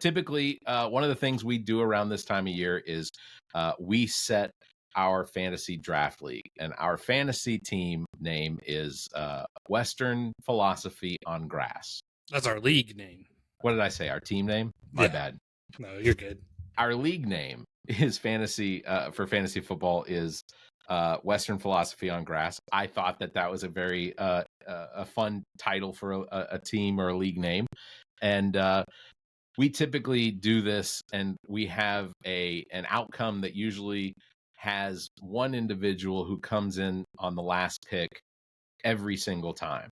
typically, one of the things we do around this time of year is we set our fantasy draft league, and our fantasy team name is Western Philosophy on Grass. That's our league name. What did I say? Our team name? My bad. No, you're good. Our league name is fantasy for fantasy football is Western Philosophy on Grass. I thought that was a very a fun title for a team or a league name, and we typically do this, and we have an outcome that usually has one individual who comes in on the last pick every single time.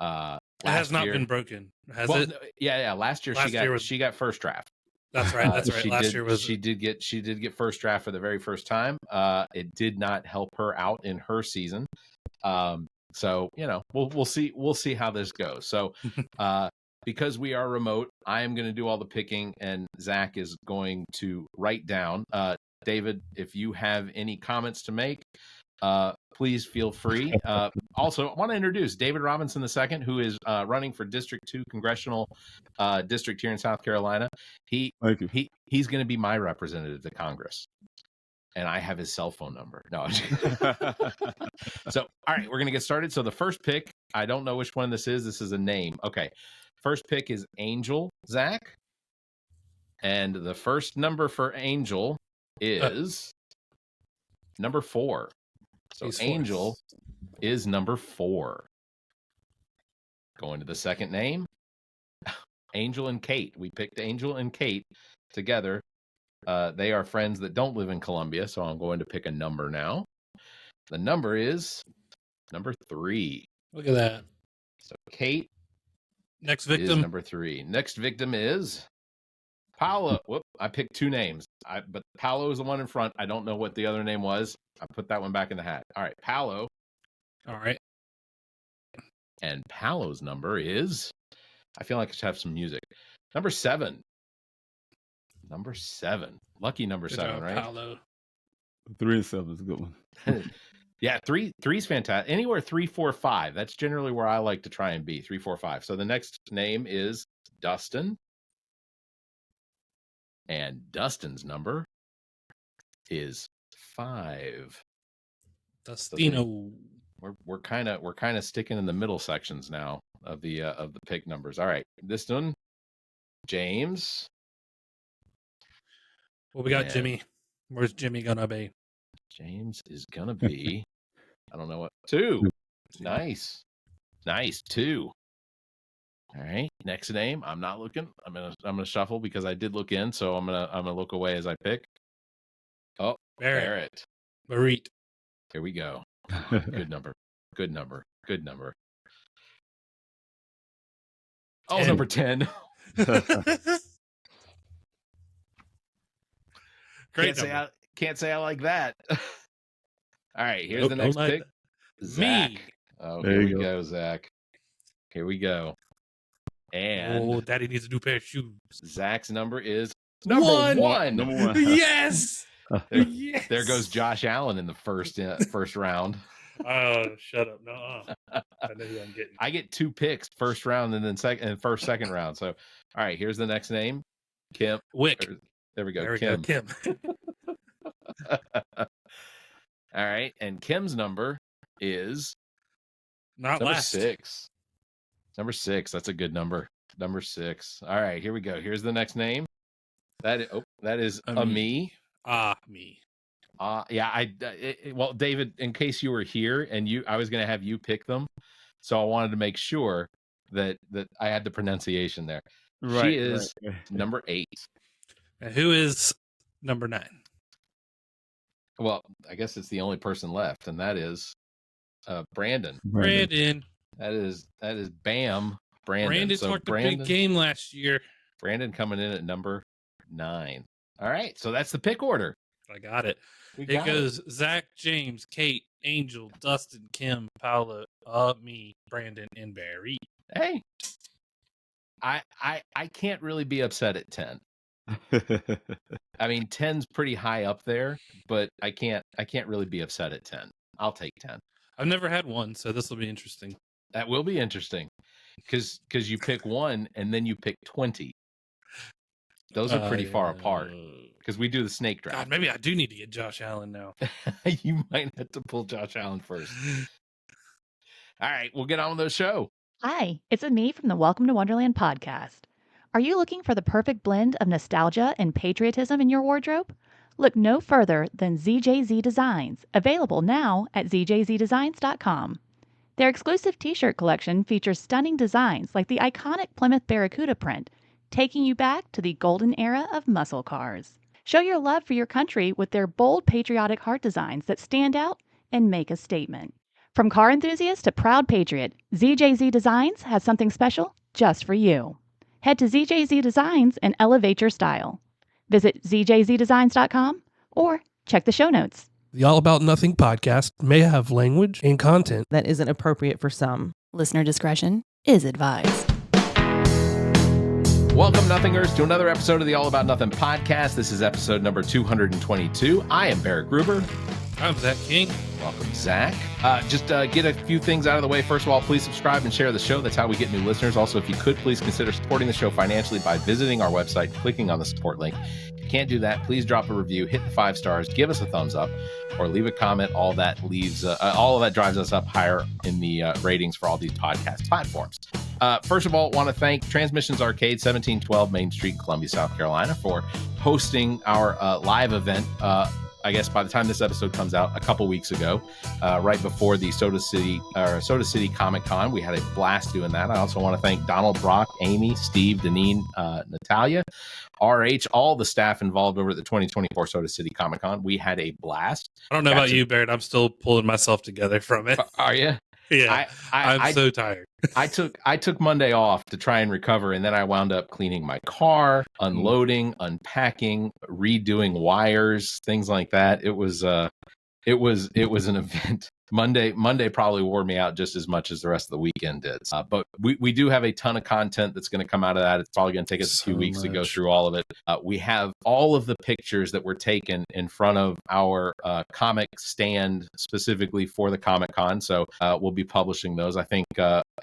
It has not been broken, has it? Yeah. Last year she got first draft. That's right. That's right. Last year she did get first draft for the very first time. It did not help her out in her season. So we'll see how this goes. So because we are remote, I am going to do all the picking, and Zach is going to write down. David, if you have any comments to make, please feel free. Also, I want to introduce David Robinson II, who is running for District 2 Congressional District here in South Carolina. He's going to be my representative to Congress, and I have his cell phone number. No. So, all right, we're going to get started. So the first pick, I don't know which one this is. This is a name. Okay. First pick is Angel, Zach. And the first number for Angel is number 4. So Angel is number 4. Going to the second name, Angel and Kate. We picked Angel and Kate together. They are friends that don't live in Columbia, so I'm going to pick a number now. The number is number 3. Look at that. So Kate next victim is number 3. Next victim is Paolo. Whoop, I picked 2 names. But Paolo is the one in front. I don't know what the other name was. I put that one back in the hat. All right, Paolo. All right. And Paolo's number is, I feel like I should have some music. Number 7. Number 7. Lucky number 7, right? Paolo. 3 and 7 is a good one. Yeah, 3's fantastic. Anywhere 3, 4, 5. That's generally where I like to try and be. 3, 4, 5. So the next name is Dustin. And Dustin's number is 5. Dustino. So we're kind of sticking in the middle sections now of the pick numbers. All right, this one, James. Well, we got Jimmy. Where's Jimmy gonna be? James is gonna be, I don't know what, 2. Nice, 2. All right, next name. I'm not looking. I'm gonna shuffle because I did look in, so I'm gonna look away as I pick. Oh, Barrett. Barrett. Here we go. Good number. Oh, 10. number 10. Great. Can't say I like that. All right, here's the next pick. Zach. Me. Oh, here we go, Zach. Here we go. And Daddy needs a new pair of shoes. Zach's number is number 1. Number 1. Yes. Yes. There goes Josh Allen in the first round. Oh, shut up. No. I know who I'm getting. I get 2 picks, first round and then second round. So, all right, here's the next name. Kim. Wick. There we go. There we Kim. go. Kim. All right, and Kim's number is Not number last. 6. Number 6. That's a good number. Number 6. All right, here we go. Here's the next name. That is me. Me. Yeah. Well, David, in case you were here and I was going to have you pick them, so I wanted to make sure that I had the pronunciation there. Right, she is number 8. And who is number 9? Well, I guess it's the only person left, and that is Brandon. Brandon. That is Bam. Brandon talked a big game last year. Brandon coming in at number 9. All right, so that's the pick order. I got it. It goes Zach, James, Kate, Angel, Dustin, Kim, Paula, me, Brandon, and Barry. Hey, I can't really be upset at 10. I mean, 10's pretty high up there, but I can't really be upset at 10. I'll take 10. I've never had one, so this will be interesting. That will be interesting because you pick 1 and then you pick 20. Those are pretty far apart because we do the snake draft. God, maybe I do need to get Josh Allen now. You might have to pull Josh Allen first. All right, we'll get on with the show. Hi, it's Ami from the Welcome to Wonderland podcast. Are you looking for the perfect blend of nostalgia and patriotism in your wardrobe? Look no further than ZJZ Designs, available now at zjzdesigns.com. Their exclusive t-shirt collection features stunning designs like the iconic Plymouth Barracuda print, taking you back to the golden era of muscle cars. Show your love for your country with their bold patriotic heart designs that stand out and make a statement. From car enthusiast to proud patriot, ZJZ Designs has something special just for you. Head to ZJZ Designs and elevate your style. Visit zjzdesigns.com or check the show notes. The All About Nothing podcast may have language and content that isn't appropriate for some. Listener discretion is advised. Welcome, Nothingers, to another episode of the All About Nothing podcast. This is episode number 222. I am Barrett Gruber. I'm Zach King. Welcome, Zach. Just get a few things out of the way. First of all, please subscribe and share the show. That's how we get new listeners. Also, if you could, please consider supporting the show financially by visiting our website, clicking on the support link. If you can't do that, please drop a review, hit the 5 stars, give us a thumbs up, or leave a comment. All of that drives us up higher in the ratings for all these podcast platforms. First of all, want to thank Transmissions Arcade, 1712 Main Street, Columbia, South Carolina, for hosting our live event. I guess by the time this episode comes out, a couple weeks ago, right before the Soda City Comic Con. We had a blast doing that. I also want to thank Donald, Brock, Amy, Steve, Deneen, Natalia, RH, all the staff involved over at the 2024 Soda City Comic Con. We had a blast. I don't know about you, Barrett. I'm still pulling myself together from it. Are you? Yeah, I'm so tired. I took Monday off to try and recover, and then I wound up cleaning my car, unloading, unpacking, redoing wires, things like that. It was an event. Monday probably wore me out just as much as the rest of the weekend did. But we do have a ton of content that's going to come out of that. It's probably going to take us a few weeks to go through all of it. We have all of the pictures that were taken in front of our comic stand specifically for the Comic Con. So we'll be publishing those. I think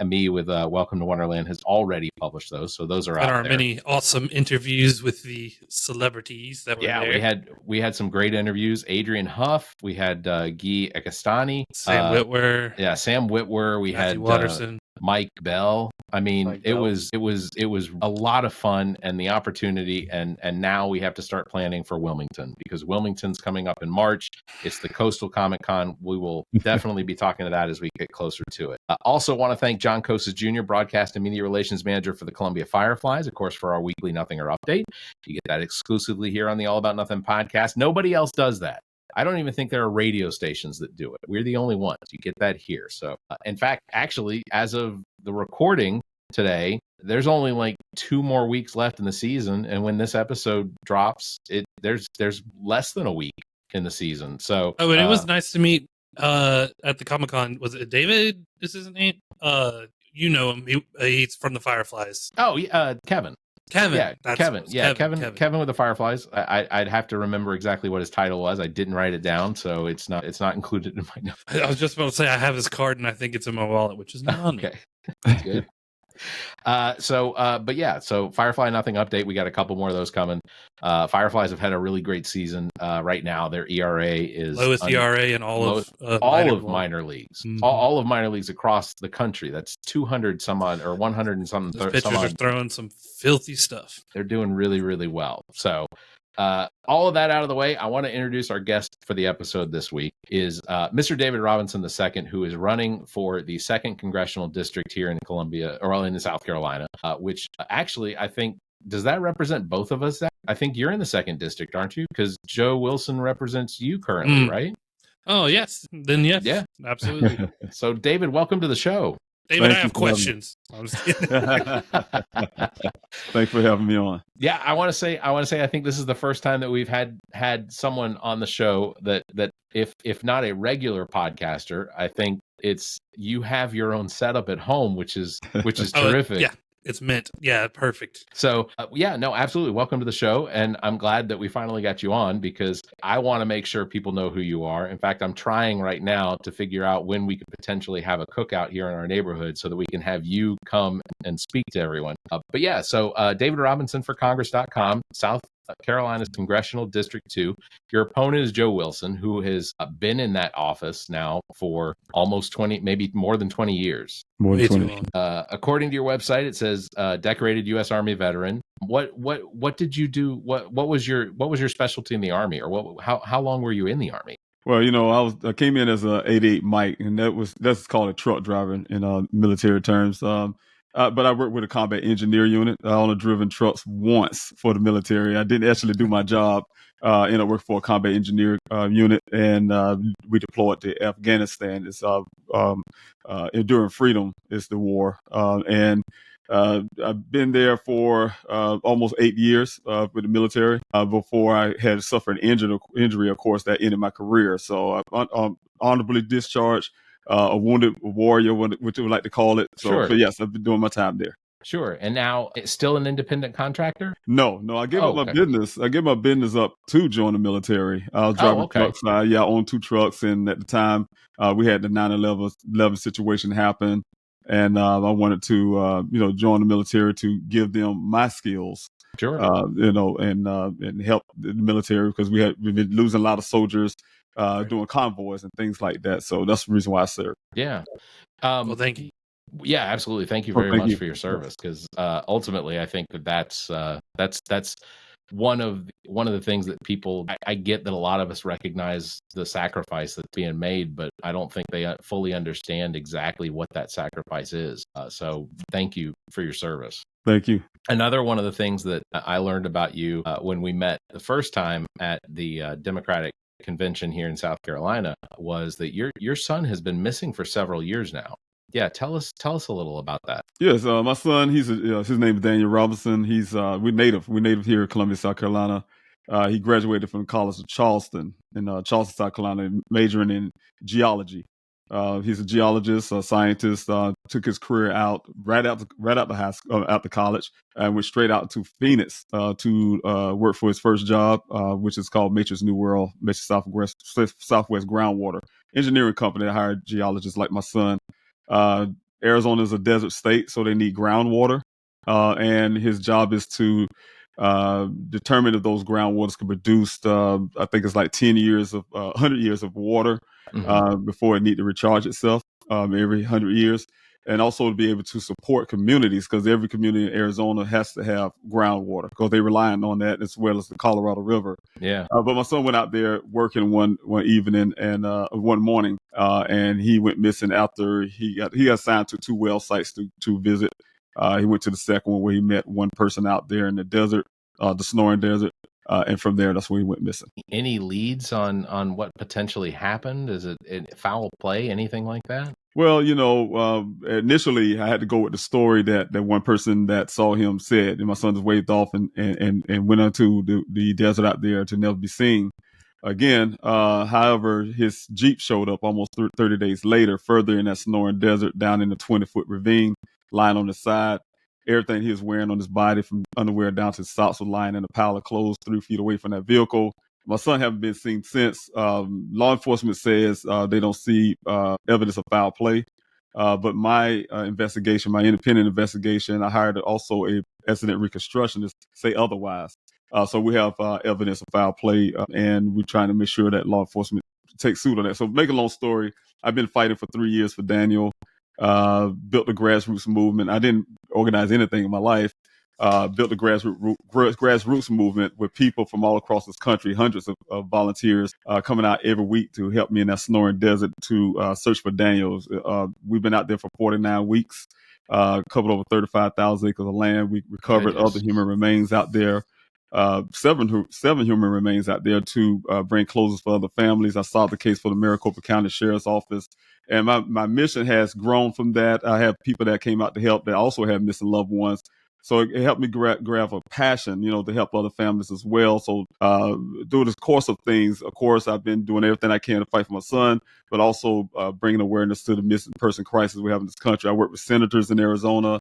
me with Welcome to Wonderland has already published those. So those are out there. And our many awesome interviews with the celebrities that were there. Yeah, we had some great interviews. Adrian Huff. We had Guy Ekastani. Sam Witwer. Yeah, Sam Witwer. We Matthew had Watterson. Mike Bell. I mean, Mike it Bell. was a lot of fun, and the opportunity, and now we have to start planning for Wilmington, because Wilmington's coming up in March. It's the Coastal Comic Con. We will definitely be talking to that as we get closer to it. Also want to thank John Kosas Jr., Broadcast and Media Relations Manager for the Columbia Fireflies, of course, for our weekly Nothinger update. You get that exclusively here on the All About Nothing podcast. Nobody else does that. I don't even think there are radio stations that do it. We're the only ones. You get that here. So, in fact, actually, as of the recording today, there's only like 2 more weeks left in the season, and when this episode drops, there's less than a week in the season. So, and it was nice to meet at the Comic-Con. Was it David? Is his name? You know him. He's from the Fireflies. Oh, Kevin. Kevin. Yeah, Kevin. Yeah, Kevin with the Fireflies. I'd have to remember exactly what his title was. I didn't write it down, so it's not included in my notes. I was just about to say I have his card, and I think it's in my wallet, which is not on me. Okay, that's good. So Firefly Nothing update. We got a couple more of those coming. Fireflies have had a really great season. Right now, their ERA is lowest ERA in all of minor leagues. Mm-hmm. All of minor leagues across the country. That's 200 some odd or 100 and something. Those pitchers are throwing some filthy stuff. They're doing really, really well. So. All of that out of the way, I want to introduce our guest for the episode this week is Mr. David Robinson II, who is running for the 2nd Congressional District here in Columbia, or in South Carolina, which actually I think, does that represent both of us? I think you're in the 2nd District, aren't you? Because Joe Wilson represents you currently, right? Oh, yes. Then yes. Yeah, absolutely. So, David, welcome to the show. David, I have questions. Thanks for having me on. Yeah, I want to say I think this is the first time that we've had someone on the show that if not a regular podcaster, I think it's you have your own setup at home, which is terrific. Yeah. It's meant. Yeah, perfect. So, no, absolutely. Welcome to the show. And I'm glad that we finally got you on because I want to make sure people know who you are. In fact, I'm trying right now to figure out when we could potentially have a cookout here in our neighborhood so that we can have you come and speak to everyone. So David Robinson for Congress.com, South Carolina's Congressional District 2. Your opponent is Joe Wilson, who has been in that office now for almost 20, maybe more than 20 years. More than Way too 20. long. According to your website, it says decorated U.S. Army veteran. What did you do? What was your specialty in the Army, or how long were you in the Army? Well, I came in as a 88 Mike, and that's called a truck driver in military terms. But I worked with a combat engineer unit. I only driven trucks once for the military. I didn't actually do my job. I worked for a combat engineer unit, and we deployed to Afghanistan. It's Enduring Freedom is the war, and I've been there for almost 8 years with the military before I had suffered an injury, of course, that ended my career. So I'm honorably discharged, a wounded warrior, which we would like to call it. So, Sure. but yes, I've been doing my time there. Sure. And now it's still an independent contractor? No, I gave up my business. I gave my business up to join the military. I was driving trucks. I owned 2 trucks, and at the time we had the 9/11 situation happen. And I wanted to, join the military to give them my skills, sure, and help the military because we've been losing a lot of soldiers doing convoys and things like that. So that's the reason why I served. Yeah. Well, thank you. Yeah, absolutely. Thank you very much for your service because ultimately, I think that's one of the things that people. I get that a lot of us recognize the sacrifice that's being made, but I don't think they fully understand exactly what that sacrifice is. So, thank you for your service. Thank you. Another one of the things that I learned about you when we met the first time at the Democratic convention here in South Carolina was that your son has been missing for several years now. Yeah, tell us a little about that. Yes, my son. His name is Daniel Robinson. He's we're native here in Columbia, South Carolina. He graduated from the College of Charleston in Charleston, South Carolina, majoring in geology. He's a geologist, a scientist. Took his career out out the college, and went straight out to Phoenix to work for his first job, which is called Matrix New World, Matrix Southwest Groundwater Engineering Company. That hired geologists like my son. Arizona is a desert state, so they need groundwater, and his job is to determine if those groundwaters can produce. I think it's like 100 years of water before it need to recharge itself every 100 years, and also to be able to support communities because every community in Arizona has to have groundwater because they're relying on that as well as the Colorado River. Yeah. But my son went out there working one evening and one morning, and he went missing after he got assigned to 2 well sites to visit. He went to the second one where he met one person out there in the desert, the Sonoran Desert. And from there, that's where he went missing. Any leads on what potentially happened? Is it foul play, anything like that? Well, initially I had to go with the story that one person that saw him said, and my son was waved off and went onto the desert out there to never be seen again. However, his Jeep showed up almost 30 days later, further in that Sonoran Desert, down in a 20-foot ravine, lying on the side. Everything he was wearing on his body, from underwear down to his socks, was lying in a pile of clothes 3 feet away from that vehicle. My son haven't been seen since. Law enforcement says they don't see evidence of foul play. But my investigation, my independent investigation, I hired also a accident reconstructionist say otherwise. So we have evidence of foul play, and we're trying to make sure that law enforcement takes suit on that. So make a long story, I've been fighting for 3 years for Daniel. Built the grassroots movement. I didn't organize anything in my life. Built the grassroots movement with people from all across this country, hundreds of volunteers coming out every week to help me in that Sonoran Desert to search for Daniels. We've been out there for 49 weeks, covered over 35,000 acres of land. We recovered other human remains out there. Seven human remains out there to bring closures for other families. I solved the case for the Maricopa County Sheriff's Office. And my mission has grown from that. I have people that came out to help that also have missing loved ones. So it helped me grab a passion, to help other families as well. So through the course of things, of course, I've been doing everything I can to fight for my son, but also bringing awareness to the missing person crisis we have in this country. I work with senators in Arizona,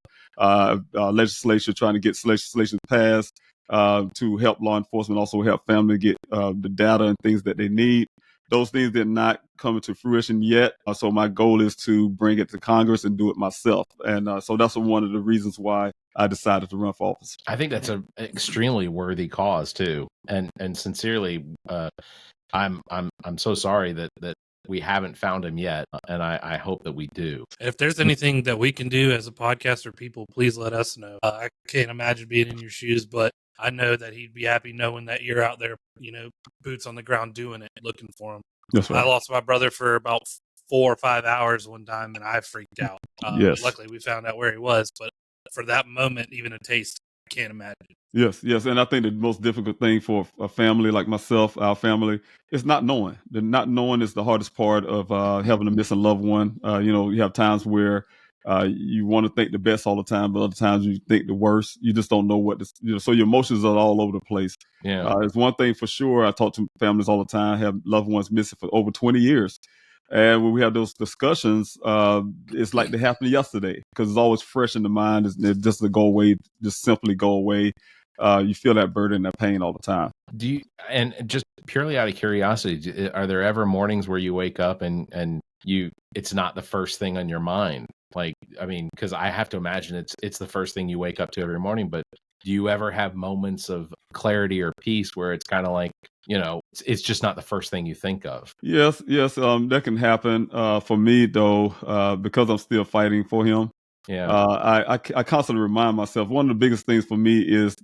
legislature, trying to get legislation passed to help law enforcement, also help family get the data and things that they need. Those things did not come into fruition yet. So my goal is to bring it to Congress and do it myself. And so that's one of the reasons why I decided to run for office. I think that's an extremely worthy cause too. And sincerely, I'm so sorry that we haven't found him yet. And I hope that we do. If there's anything that we can do as a podcast or people, please let us know. I can't imagine being in your shoes, but I know that he'd be happy knowing that you're out there, boots on the ground doing it, looking for him. That's right. I lost my brother for about 4 or 5 hours one time, and I freaked out. Yes. Luckily, we found out where he was, but for that moment, even a taste, I can't imagine. Yes. And I think the most difficult thing for a family like myself, our family, is not knowing. The not knowing is the hardest part of having a missing loved one. You have times where you want to think the best all the time, but other times you think the worst. You just don't know so your emotions are all over the place. Yeah. It's one thing for sure. I talk to families all the time, have loved ones missing for over 20 years. And when we have those discussions, it's like they happened yesterday because it's always fresh in the mind. It's just to go away, just simply go away. You feel that burden, that pain all the time. Do you, and just purely out of curiosity, are there ever mornings where you wake up and it's not the first thing on your mind? Like, I mean, because I have to imagine it's the first thing you wake up to every morning, but do you ever have moments of clarity or peace where it's kind of like, it's just not the first thing you think of? Yes, that can happen. For me though, because I'm still fighting for him. Yeah. I constantly remind myself, one of the biggest things for me is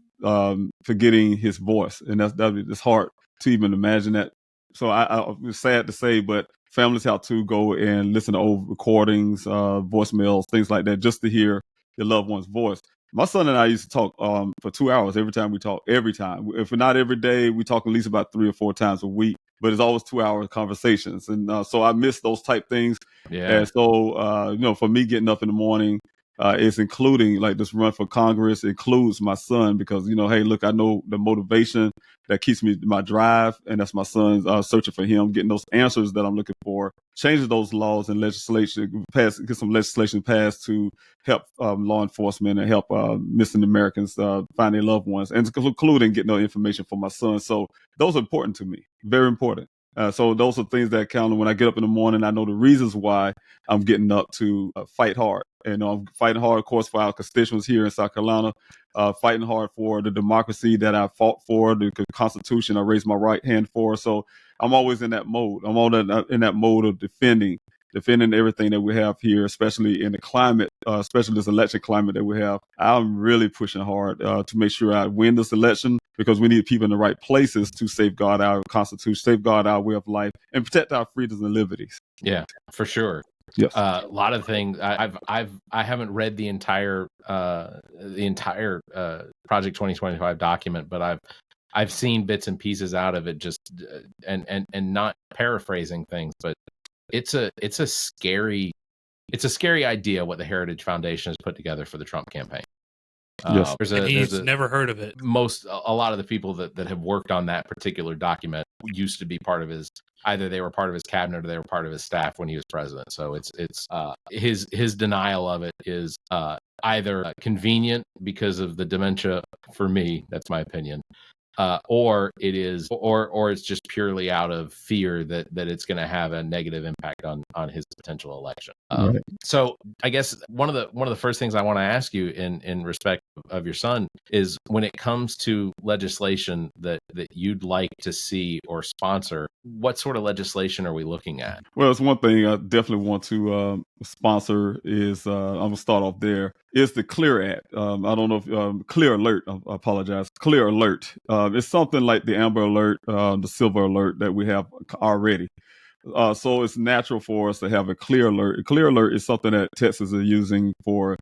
forgetting his voice. And it's hard to even imagine that. So it's sad to say, but families have to go and listen to old recordings, voicemails, things like that, just to hear your loved one's voice. My son and I used to talk for 2 hours every time we talk. Every time, if not every day, we talk at least about 3 or 4 times a week. But it's always 2-hour conversations, and so I miss those type things. Yeah. And so for me, getting up in the morning, it's including like this run for Congress includes my son because hey, look, I know the motivation that keeps me my drive, and that's my son's searching for him, getting those answers that I'm looking for, changing those laws and legislation, get some legislation passed to help law enforcement and help missing Americans find their loved ones, and including getting the information for my son. So those are important to me, very important. So those are things that count. When I get up in the morning, I know the reasons why I'm getting up to fight hard. And I'm fighting hard, of course, for our constituents here in South Carolina, fighting hard for the democracy that I fought for, the Constitution I raised my right hand for. So I'm always in that mode. I'm all in that mode of defending everything that we have here, especially in the climate, especially this election climate that we have. I'm really pushing hard to make sure I win this election because we need people in the right places to safeguard our Constitution, safeguard our way of life, and protect our freedoms and liberties. Yeah, for sure. Yes. A lot of things. I haven't read the entire Project 2025 document, but I've seen bits and pieces out of it. Just and not paraphrasing things, but it's a scary idea what the Heritage Foundation has put together for the Trump campaign. Yes. He's never heard of it. A lot of the people that have worked on that particular document used to be part of either they were part of his cabinet or they were part of his staff when he was president. So it's his denial of it is either convenient because of the dementia for me, that's my opinion, or it's just purely out of fear that it's going to have a negative impact on his potential election. Right. So I guess one of the first things I want to ask you in respect of your son is when it comes to legislation that you'd like to see or sponsor, what sort of legislation are we looking at? Well, it's one thing I definitely want to sponsor is I'm gonna start off there. Is the Clear Act? I don't know if Clear Alert. I apologize. Clear Alert. It's something like the Amber Alert, the Silver Alert that we have already. So it's natural for us to have a Clear Alert. A Clear Alert is something that Texas is using for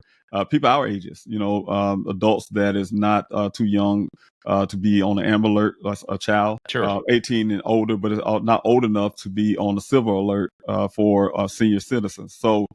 people our ages, adults that is not too young to be on the Amber Alert, a child, Sure. 18 and older, but is not old enough to be on the Silver Alert for senior citizens. So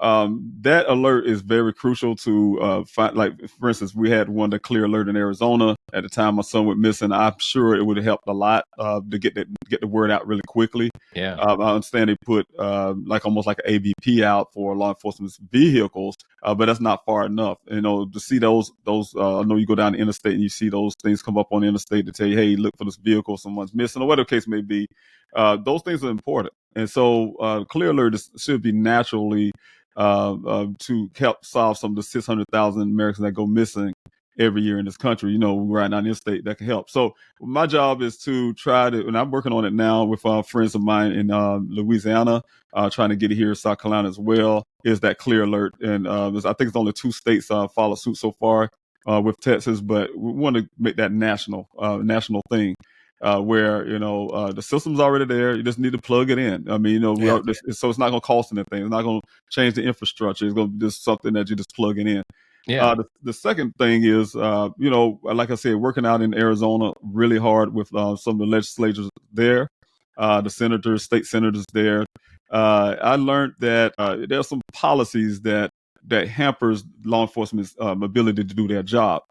That alert is very crucial to find. Like, for instance, we had one, the clear alert in Arizona. At the time my son went missing, I'm sure it would have helped a lot to get the word out really quickly. Yeah. I understand they put like almost like an ABP out for law enforcement's vehicles, but that's not far enough. To see those. I know you go down the interstate and you see those things come up on the interstate to tell you, hey, look for this vehicle, someone's missing, or whatever the case may be. Those things are important, and so clear alert should be naturally to help solve some of the 600,000 Americans that go missing every year in this country. Right now in this state, that can help. So my job is to try to, and I'm working on it now with friends of mine in Louisiana, trying to get it here in South Carolina as well, is that clear alert. And I think it's only 2 states follow suit so far with Texas, but we want to make that national thing. Where the system's already there, you just need to plug it in. I mean, so it's not going to cost anything. It's not going to change the infrastructure. It's going to be just something that you just plug it in. Yeah. The second thing is, like I said, working out in Arizona really hard with some of the legislators there, the senators, state senators there. I learned that there are some policies that hampers law enforcement's ability to do their job.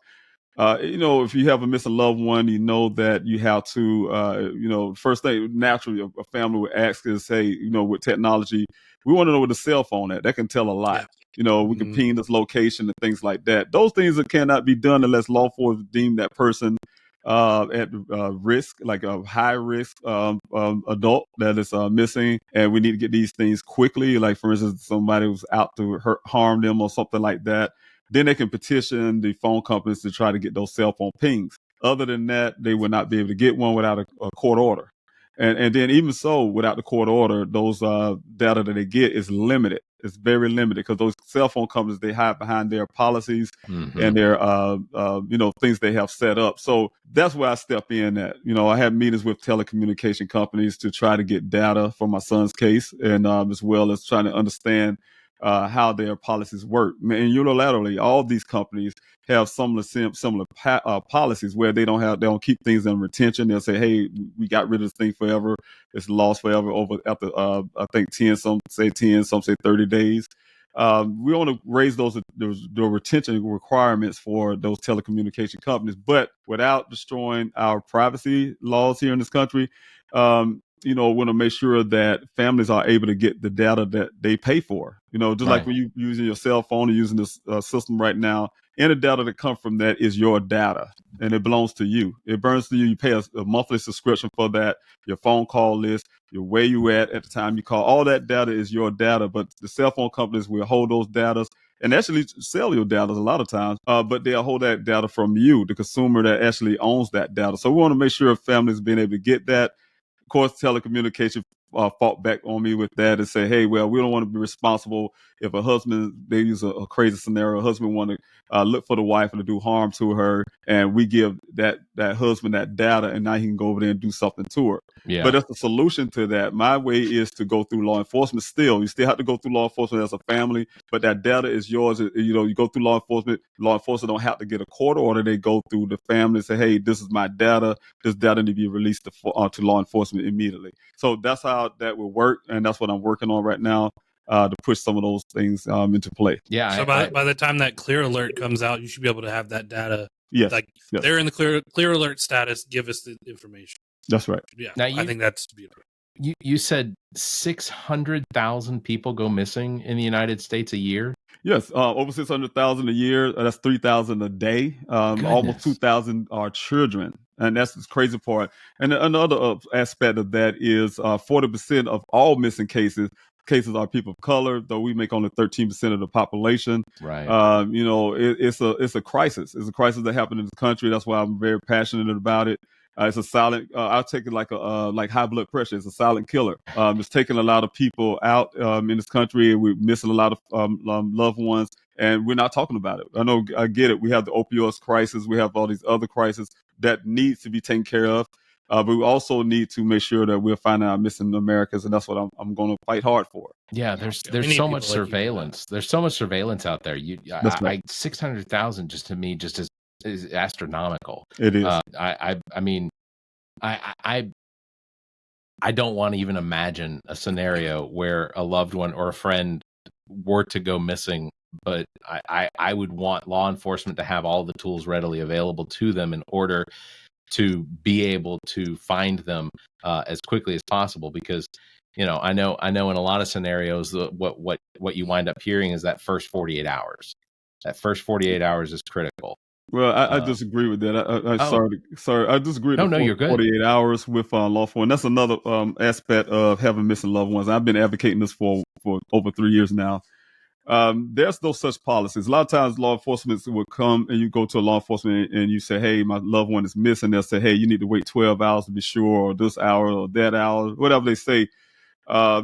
If you have a missing loved one, that you have to, first thing naturally a family would ask is, hey, with technology, we want to know where the cell phone at. That can tell a lot. We can ping this location and things like that. Those things that cannot be done unless law enforcement deem that person at risk, like a high risk adult that is missing, and we need to get these things quickly. Like, for instance, somebody was out to harm them or something like that. Then they can petition the phone companies to try to get those cell phone pings. Other than that, they would not be able to get one without a court order. And then even so, without the court order, those data that they get is limited. It's very limited because those cell phone companies, they hide behind their policies and their things they have set up. So that's where I step in at. I have meetings with telecommunication companies to try to get data for my son's case, and as well as trying to understand how their policies work. And unilaterally, all these companies have similar policies where they don't keep things in retention. They'll say, hey, we got rid of this thing forever. It's lost forever after I think 10, some say 10, some say 30 days. We want to raise the retention requirements for those telecommunication companies, but without destroying our privacy laws here in this country. Want to make sure that families are able to get the data that they pay for. Just like when you using your cell phone or using this system right now, any data that comes from that is your data and it belongs to you. It burns to you. You pay a monthly subscription for that, your phone call list, where you at the time you call. All that data is your data, but the cell phone companies will hold those data and actually sell your data a lot of times, but they'll hold that data from you, the consumer that actually owns that data. So we want to make sure families being able to get that. Of course, telecommunication fought back on me with that and say, hey, well, we don't want to be responsible if a husband, they use a crazy scenario, a husband want to look for the wife and to do harm to her, and we give that husband that data, and now he can go over there and do something to her. Yeah. But that's the solution to that. My way is to go through law enforcement still. You still have to go through law enforcement as a family, but that data is yours. You go through law enforcement. Law enforcement don't have to get a court order. They go through the family and say, hey, this is my data. This data need to be released to law enforcement immediately. So that's how that will work, and that's what I'm working on right now to push some of those things into play. Yeah. So by the time that clear alert comes out, you should be able to have that data. Yes. Yes. They're in the clear alert status. Give us the information. That's right. Yeah. Now I think that's beautiful. You said 600,000 people go missing in the United States a year? Yes, over 600,000 a year. That's 3,000 a day. Almost 2,000 are children. And that's the crazy part. And another aspect of that is 40% of all missing cases are people of color, though we make only 13% of the population. Right. It's a crisis. It's a crisis that happened in the country. That's why I'm very passionate about it. It's a silent. I'll take it like high blood pressure. It's a silent killer. It's taking a lot of people out in this country. We're missing a lot of loved ones, and we're not talking about it. I get it. We have the opioid crisis. We have all these other crises that needs to be taken care of. But we also need to make sure that we're finding our missing Americans, and that's what I'm going to fight hard for. Yeah, there's so much surveillance. There's so much surveillance out there. 600,000 just to me just is astronomical. It is. I mean, I don't want to even imagine a scenario where a loved one or a friend were to go missing. But I would want law enforcement to have all the tools readily available to them in order to be able to find them as quickly as possible. Because, I know in a lot of scenarios, what you wind up hearing is that first 48 hours. That first 48 hours is critical. Well, I disagree with that. Sorry. I disagree with you're good. 48 hours with law enforcement. That's another aspect of having missing loved ones. I've been advocating this for over 3 years now. There's no such policies. A lot of times law enforcement will come and you go to a law enforcement and you say, hey, my loved one is missing. They'll say, hey, you need to wait 12 hours to be sure, or this hour or that hour, whatever they say.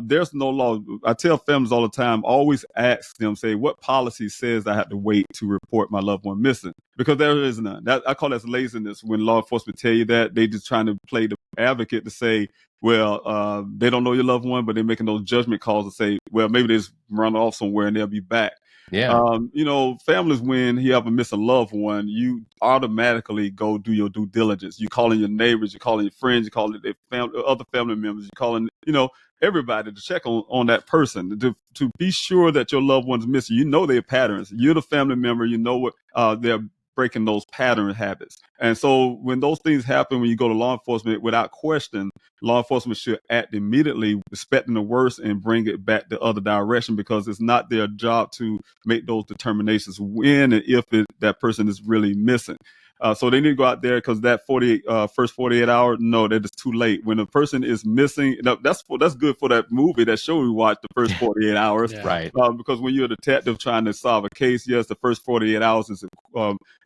There's no law. I tell families all the time, always ask them, say, what policy says I have to wait to report my loved one missing? Because there is none. I call that laziness when law enforcement tell you that. They just trying to play the advocate to say, well, they don't know your loved one, but they're making those judgment calls to say, well, maybe they just run off somewhere and they'll be back. Yeah. Families, when you have a missing loved one, you automatically go do your due diligence. You calling your neighbors, you calling your friends, you calling their other family members, you calling, everybody to check on that person to be sure that your loved one's missing. You know their patterns. You're the family member. You know what they're breaking those pattern habits. And so when those things happen, when you go to law enforcement, without question, law enforcement should act immediately, expecting the worst and bring it back the other direction, because it's not their job to make those determinations when and if that person is really missing. So they need to go out there, because that first 48 hours, no, that is too late. When a person is missing, that's good for that movie, that show we watched, the first 48 hours. Yeah. Right. Because when you're a detective trying to solve a case, yes, the first 48 hours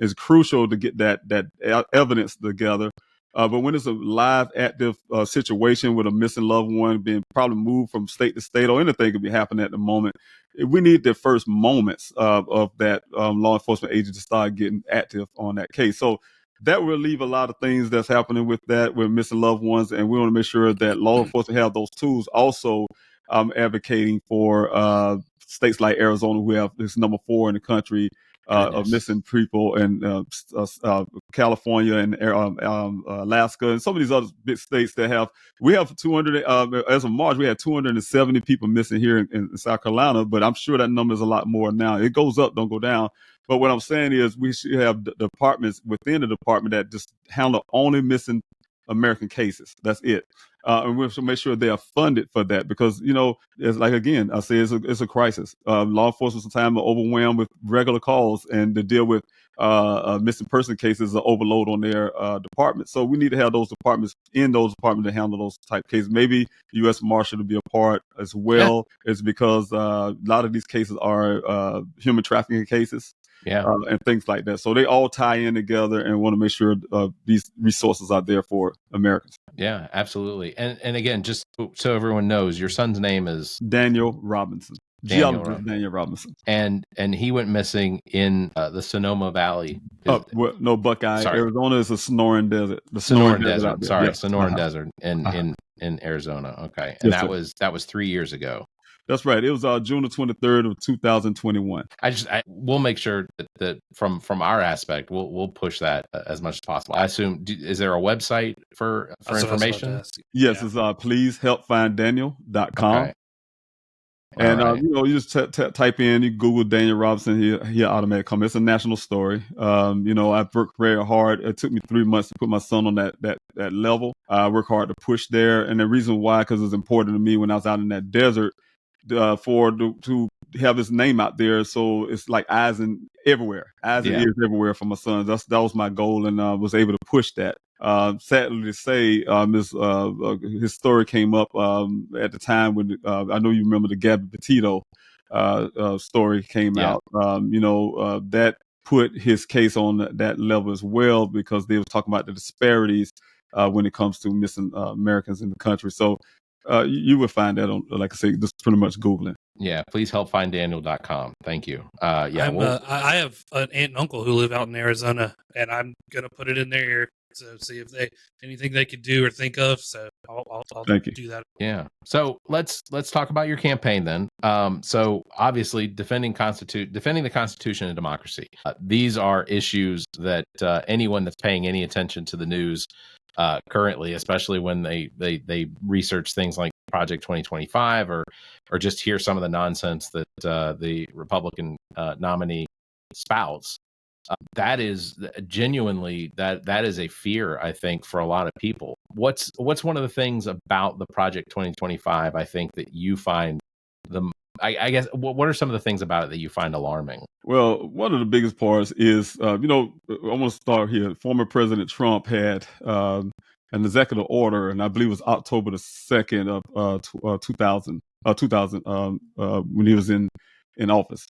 is crucial to get that evidence together. But when it's a live, active situation with a missing loved one being probably moved from state to state, or anything could be happening at the moment, we need the first moments of that law enforcement agent to start getting active on that case. So that will relieve a lot of things that's happening with missing loved ones. And we want to make sure that law enforcement have those tools. Also, advocating for states like Arizona, who have this number 4 in the country of missing people, and California and Alaska, and some of these other big states that we have 200, as of March, we had 270 people missing here in South Carolina, but I'm sure that number is a lot more now. It goes up, don't go down. But what I'm saying is we should have departments within the department that just handle only missing American cases. That's it. And we have to make sure they are funded for that, because, it's like, again, I say it's a crisis. Law enforcement sometimes are overwhelmed with regular calls, and to deal with missing person cases is an overload on their department. So we need to have those departments to handle those type cases. Maybe U.S. Marshal to be a part as well. Yeah. It's because a lot of these cases are human trafficking cases. Yeah. And things like that. So they all tie in together, and want to make sure these resources are there for Americans. Yeah, absolutely. And again, just so everyone knows, your son's name is Daniel Robinson. Geologist Daniel Robinson. And he went missing in the Sonoma Valley. Buckeye. Sorry. Arizona is a Sonoran Desert. The Sonoran Desert. Sorry, yes. Sonoran Desert in Arizona. Okay. And yes, that was 3 years ago. That's right. It was June the 23rd of 2021. We'll make sure that from our aspect, we'll push that as much as possible. I assume, is there a website for information? Yes, it's pleasehelpfinddaniel.com. Okay. And right. You just type in, you Google Daniel Robinson, he'll automatically come. It's a national story. I've worked very hard. It took me 3 months to put my son on that level. I work hard to push there, and the reason why, because it's important to me when I was out in that desert. To have his name out there, so it's like eyes and ears everywhere for my son. That was my goal, and was able to push that. Sadly to say, his story came up at the time when I know you remember the Gabby Petito story came out. That put his case on that level as well, because they were talking about the disparities when it comes to missing Americans in the country. So. You would find that on, like I say, just pretty much Googling. Yeah, pleasehelpfinddaniel.com. Thank you. I have an aunt and uncle who live out in Arizona, and I'm going to put it in their ear to see if anything they could do or think of. So I'll do that. Yeah. So let's talk about your campaign then. So obviously defending the Constitution and democracy. These are issues that anyone that's paying any attention to the news currently, especially when they research things like Project 2025 or just hear some of the nonsense that the Republican nominee spouts. That is genuinely that is a fear, I think, for a lot of people. What's one of the things about the Project 2025, I think, that you find I guess what are some of the things about it that you find alarming? Well, one of the biggest parts is, I want to start here. Former President Trump had an executive order, and I believe it was October the 2nd of 2000, when he was in office.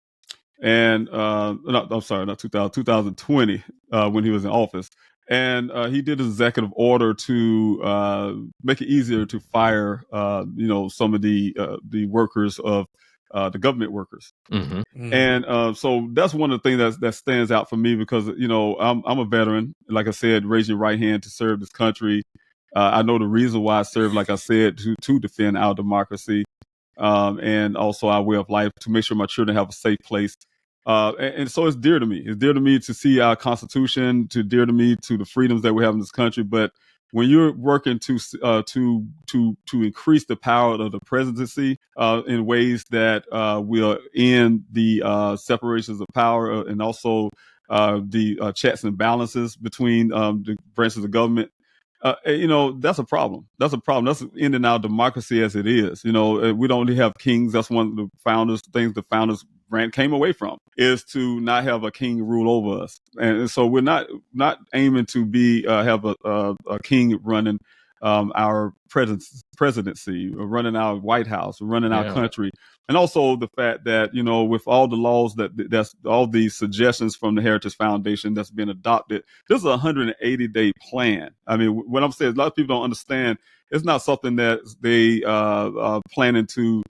And I'm sorry, not 2000, 2020, when he was in office. And he did an executive order to make it easier to fire, some of the workers of the government workers. Mm-hmm. Mm. And so that's one of the things that stands out for me because, I'm a veteran, like I said, raise your right hand to serve this country. I know the reason why I serve, like I said, to defend our democracy, and also our way of life, to make sure my children have a safe place. And so it's dear to me. It's dear to me to see our Constitution, dear to me to the freedoms that we have in this country. But when you're working to increase the power of the presidency in ways that will end the separations of power and also the checks and balances between the branches of government, that's a problem. That's a problem. That's ending our democracy as it is. We don't only have kings. That's one of the things the founders came away from, is to not have a king rule over us. And so we're not aiming to have a king running our presidency, running our White House, running our country. And also the fact that, with all the laws that's all these suggestions from the Heritage Foundation that's been adopted, this is a 180-day plan. I mean, what I'm saying is a lot of people don't understand. It's not something that they are planning to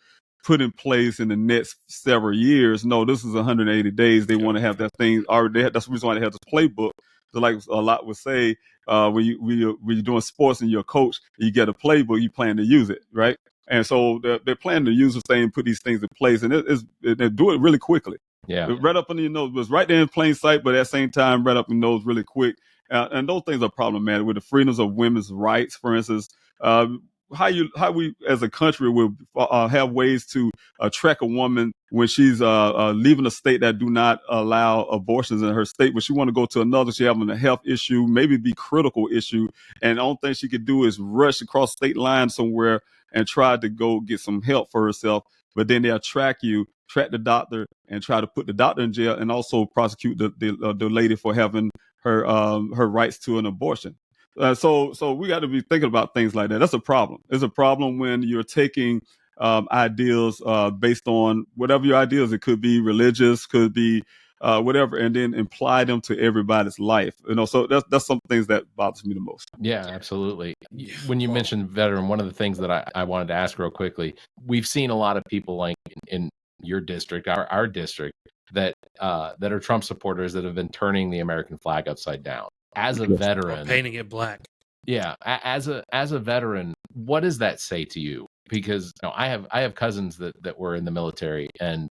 put in place in the next several years. No, this is 180 days. They want to have that thing already. That's the reason why they have this playbook. So like a lot would say, when you're doing sports and you're a coach, you get a playbook, you plan to use it, right? And so they're planning to use this thing, put these things in place, and they do it really quickly. Yeah. Right up under your nose. It was right there in plain sight, but at the same time, right up your nose really quick. And those things are problematic with the freedoms of women's rights, for instance. How we as a country will have ways to track a woman when she's leaving a state that do not allow abortions in her state, but she want to go to another. She having a health issue, maybe be critical issue, and the only thing she could do is rush across state lines somewhere and try to go get some help for herself. But then they'll track the doctor, and try to put the doctor in jail, and also prosecute the lady for having her rights to an abortion. So we got to be thinking about things like that. That's a problem. It's a problem when you're taking ideals based on whatever your ideals. It could be religious, could be whatever, and then apply them to everybody's life. So that's some things that bothers me the most. Yeah, absolutely. When you mentioned veteran, one of the things that I wanted to ask real quickly, we've seen a lot of people like in your district, our district, that are Trump supporters that have been turning the American flag upside down. As a veteran, painting it black. Yeah, as a veteran, what does that say to you? Because I have cousins that were in the military, and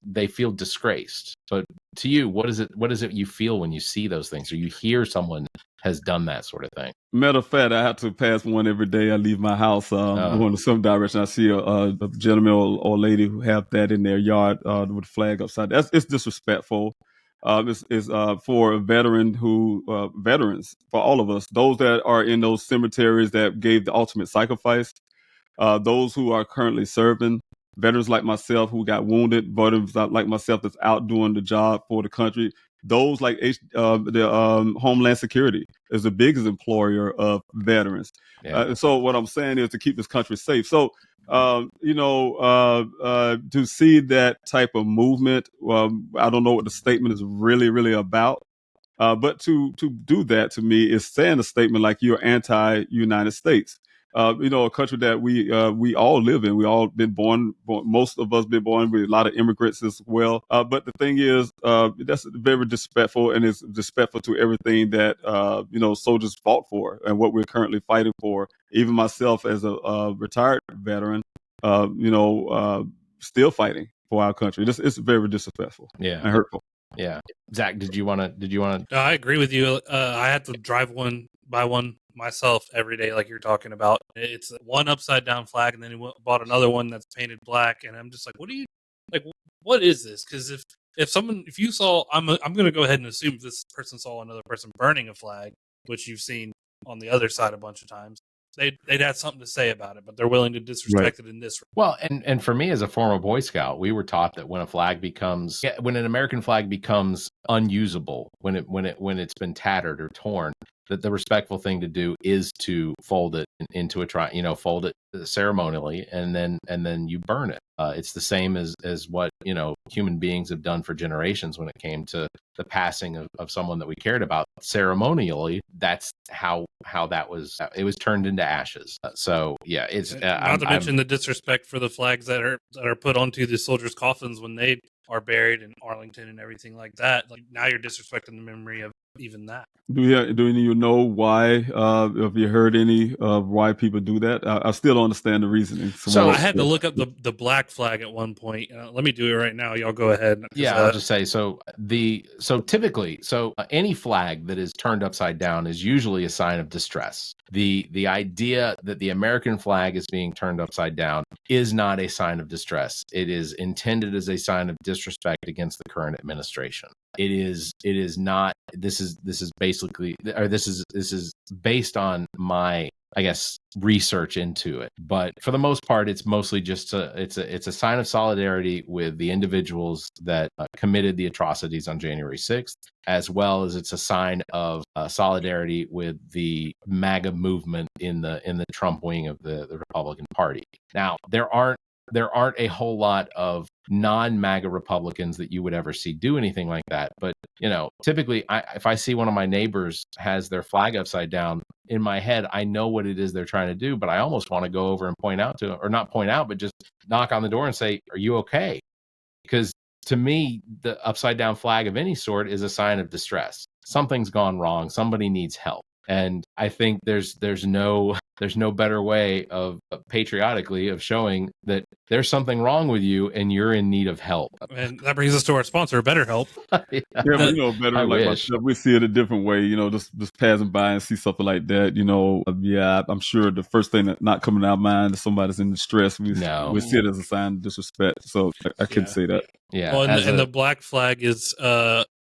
they feel disgraced. But to you, what is it you feel when you see those things, or you hear someone has done that sort of thing? Matter of fact, I have to pass one every day. I leave my house going to some direction. I see a gentleman or lady who have that in their yard with a flag upside down. It's disrespectful. It's for a veteran veterans, for all of us, those that are in those cemeteries that gave the ultimate sacrifice, those who are currently serving, veterans like myself who got wounded, veterans like myself that's out doing the job for the country. Those like the Homeland Security is the biggest employer of veterans. Yeah. So what I'm saying is to keep this country safe. So, to see that type of movement, I don't know what the statement is really, really about. But to do that to me is saying a statement like you're anti-United States. A country that we all live in. We all been born. Most of us been born with a lot of immigrants as well. But the thing is, that's very disrespectful, and it's disrespectful to everything that soldiers fought for and what we're currently fighting for. Even myself, as a retired veteran, still fighting for our country. It's very disrespectful. Yeah. And hurtful. Yeah. Zach, did you want to? I agree with you. I had to drive by one myself every day, like you're talking about. It's one upside down flag, and then he bought another one that's painted black, and I'm just like, what is this? Because if you saw, I'm going to go ahead and assume if this person saw another person burning a flag, which you've seen on the other side a bunch of times, they'd have something to say about it, but they're willing to disrespect it in this. Well, and for me as a former Boy Scout, we were taught that when an American flag becomes unusable, when it's been tattered or torn, that the respectful thing to do is to fold it into fold it ceremonially, and then you burn it. It's the same as what human beings have done for generations when it came to the passing of someone that we cared about. Ceremonially, that's how that was. It was turned into ashes. So yeah, it's not to mention the disrespect for the flags that are put onto the soldiers' coffins when they are buried in Arlington and everything like that. Like, now you're disrespecting the memory of even that. Do any of you know why? Have you heard any of why people do that? I still don't understand the reasoning. So I had to look up the black flag at one point. Let me do it right now. Y'all go ahead. Yeah, I'll just say typically any flag that is turned upside down is usually a sign of distress. The idea that the American flag is being turned upside down is not a sign of distress. It is intended as a sign of disrespect against the current administration. It is not. This is basically, or this is based on my, I guess, research into it. But for the most part, it's mostly just it's a sign of solidarity with the individuals that committed the atrocities on January 6th, as well as it's a sign of solidarity with the MAGA movement in the Trump wing of the Republican Party. Now, there aren't a whole lot of non-MAGA Republicans that you would ever see do anything like that. But, typically, if I see one of my neighbors has their flag upside down, in my head, I know what it is they're trying to do, but I almost want to go over and point out to them, or not point out, but just knock on the door and say, "Are you okay?" Because to me, the upside down flag of any sort is a sign of distress. Something's gone wrong. Somebody needs help. And I think there's no better way of patriotically of showing that there's something wrong with you and you're in need of help. And that brings us to our sponsor, BetterHelp. Yeah, but better I like wish. myself, we see it a different way. Just passing by and see something like that. I'm sure the first thing that not coming to our mind is somebody's in distress. We see it as a sign of disrespect. So I can say that. Yeah. Well, and the black flag is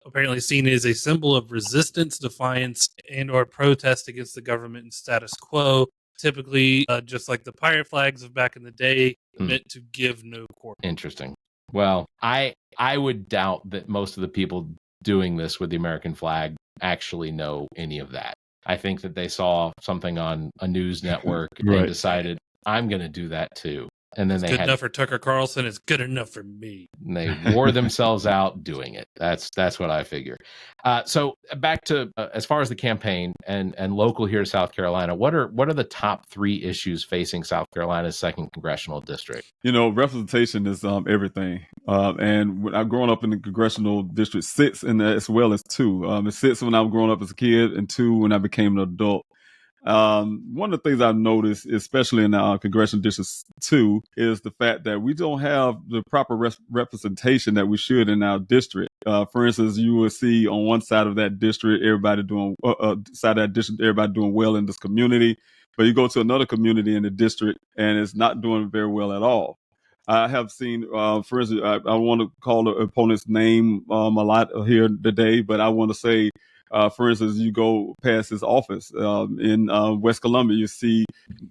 apparently seen as a symbol of resistance, defiance, and or protest against the government and status quo. Typically, just like the pirate flags of back in the day, meant to give no quarter. Interesting. Well, I would doubt that most of the people doing this with the American flag actually know any of that. I think that they saw something on a news network and decided, I'm going to do that too. And then it's good enough for Tucker Carlson. It's good enough for me. And they wore themselves out doing it. That's what I figure. So back to as far as the campaign and local here to South Carolina, what are the top 3 issues facing South Carolina's 2nd Congressional District? Representation is everything. And when I've grown up in the Congressional District 6 and as well as 2. It's 6 when I was growing up as a kid and 2 when I became an adult. One of the things I've noticed, especially in our Congressional District 2, is the fact that we don't have the proper representation that we should in our district. For instance, you will see on one side of that district, everybody doing well in this community, but you go to another community in the district and it's not doing very well at all. I have seen, for instance, I want to call the opponent's name a lot here today, but I want to say, for instance, you go past his office in West Columbia, you see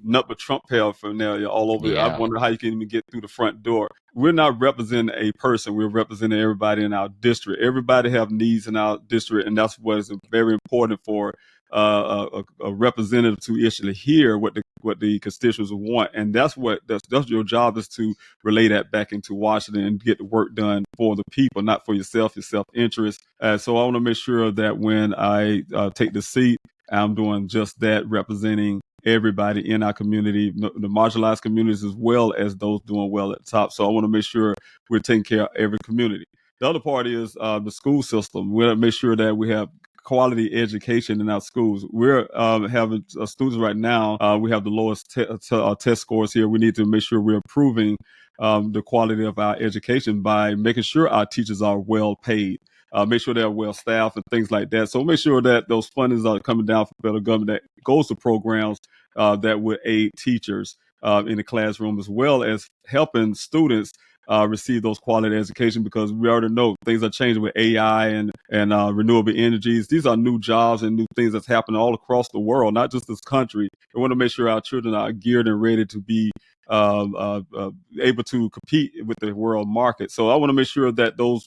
nothing but Trump paraphernalia all over. Yeah. I wonder how you can even get through the front door. We're not representing a person. We're representing everybody in our district. Everybody have needs in our district, and that's what is very important for a representative to actually hear what the constituents want. And that's your job, is to relay that back into Washington and get the work done for the people, not for your self-interest. So I want to make sure that when I take the seat, I'm doing just that, representing everybody in our community, the marginalized communities, as well as those doing well at the top. So I want to make sure we're taking care of every community. The other part is the school system. We want to make sure that we have quality education in our schools. We're having students right now. We have the lowest test scores here. We need to make sure we're improving the quality of our education by making sure our teachers are well paid. make sure they're well staffed and things like that. So make sure that those fundings are coming down from federal government that goes to programs that would aid teachers in the classroom, as well as helping students receive those quality education, because we already know things are changing with AI and renewable energies. These are new jobs and new things that's happening all across the world, not just this country. We want to make sure our children are geared and ready to be able to compete with the world market. So I want to make sure that those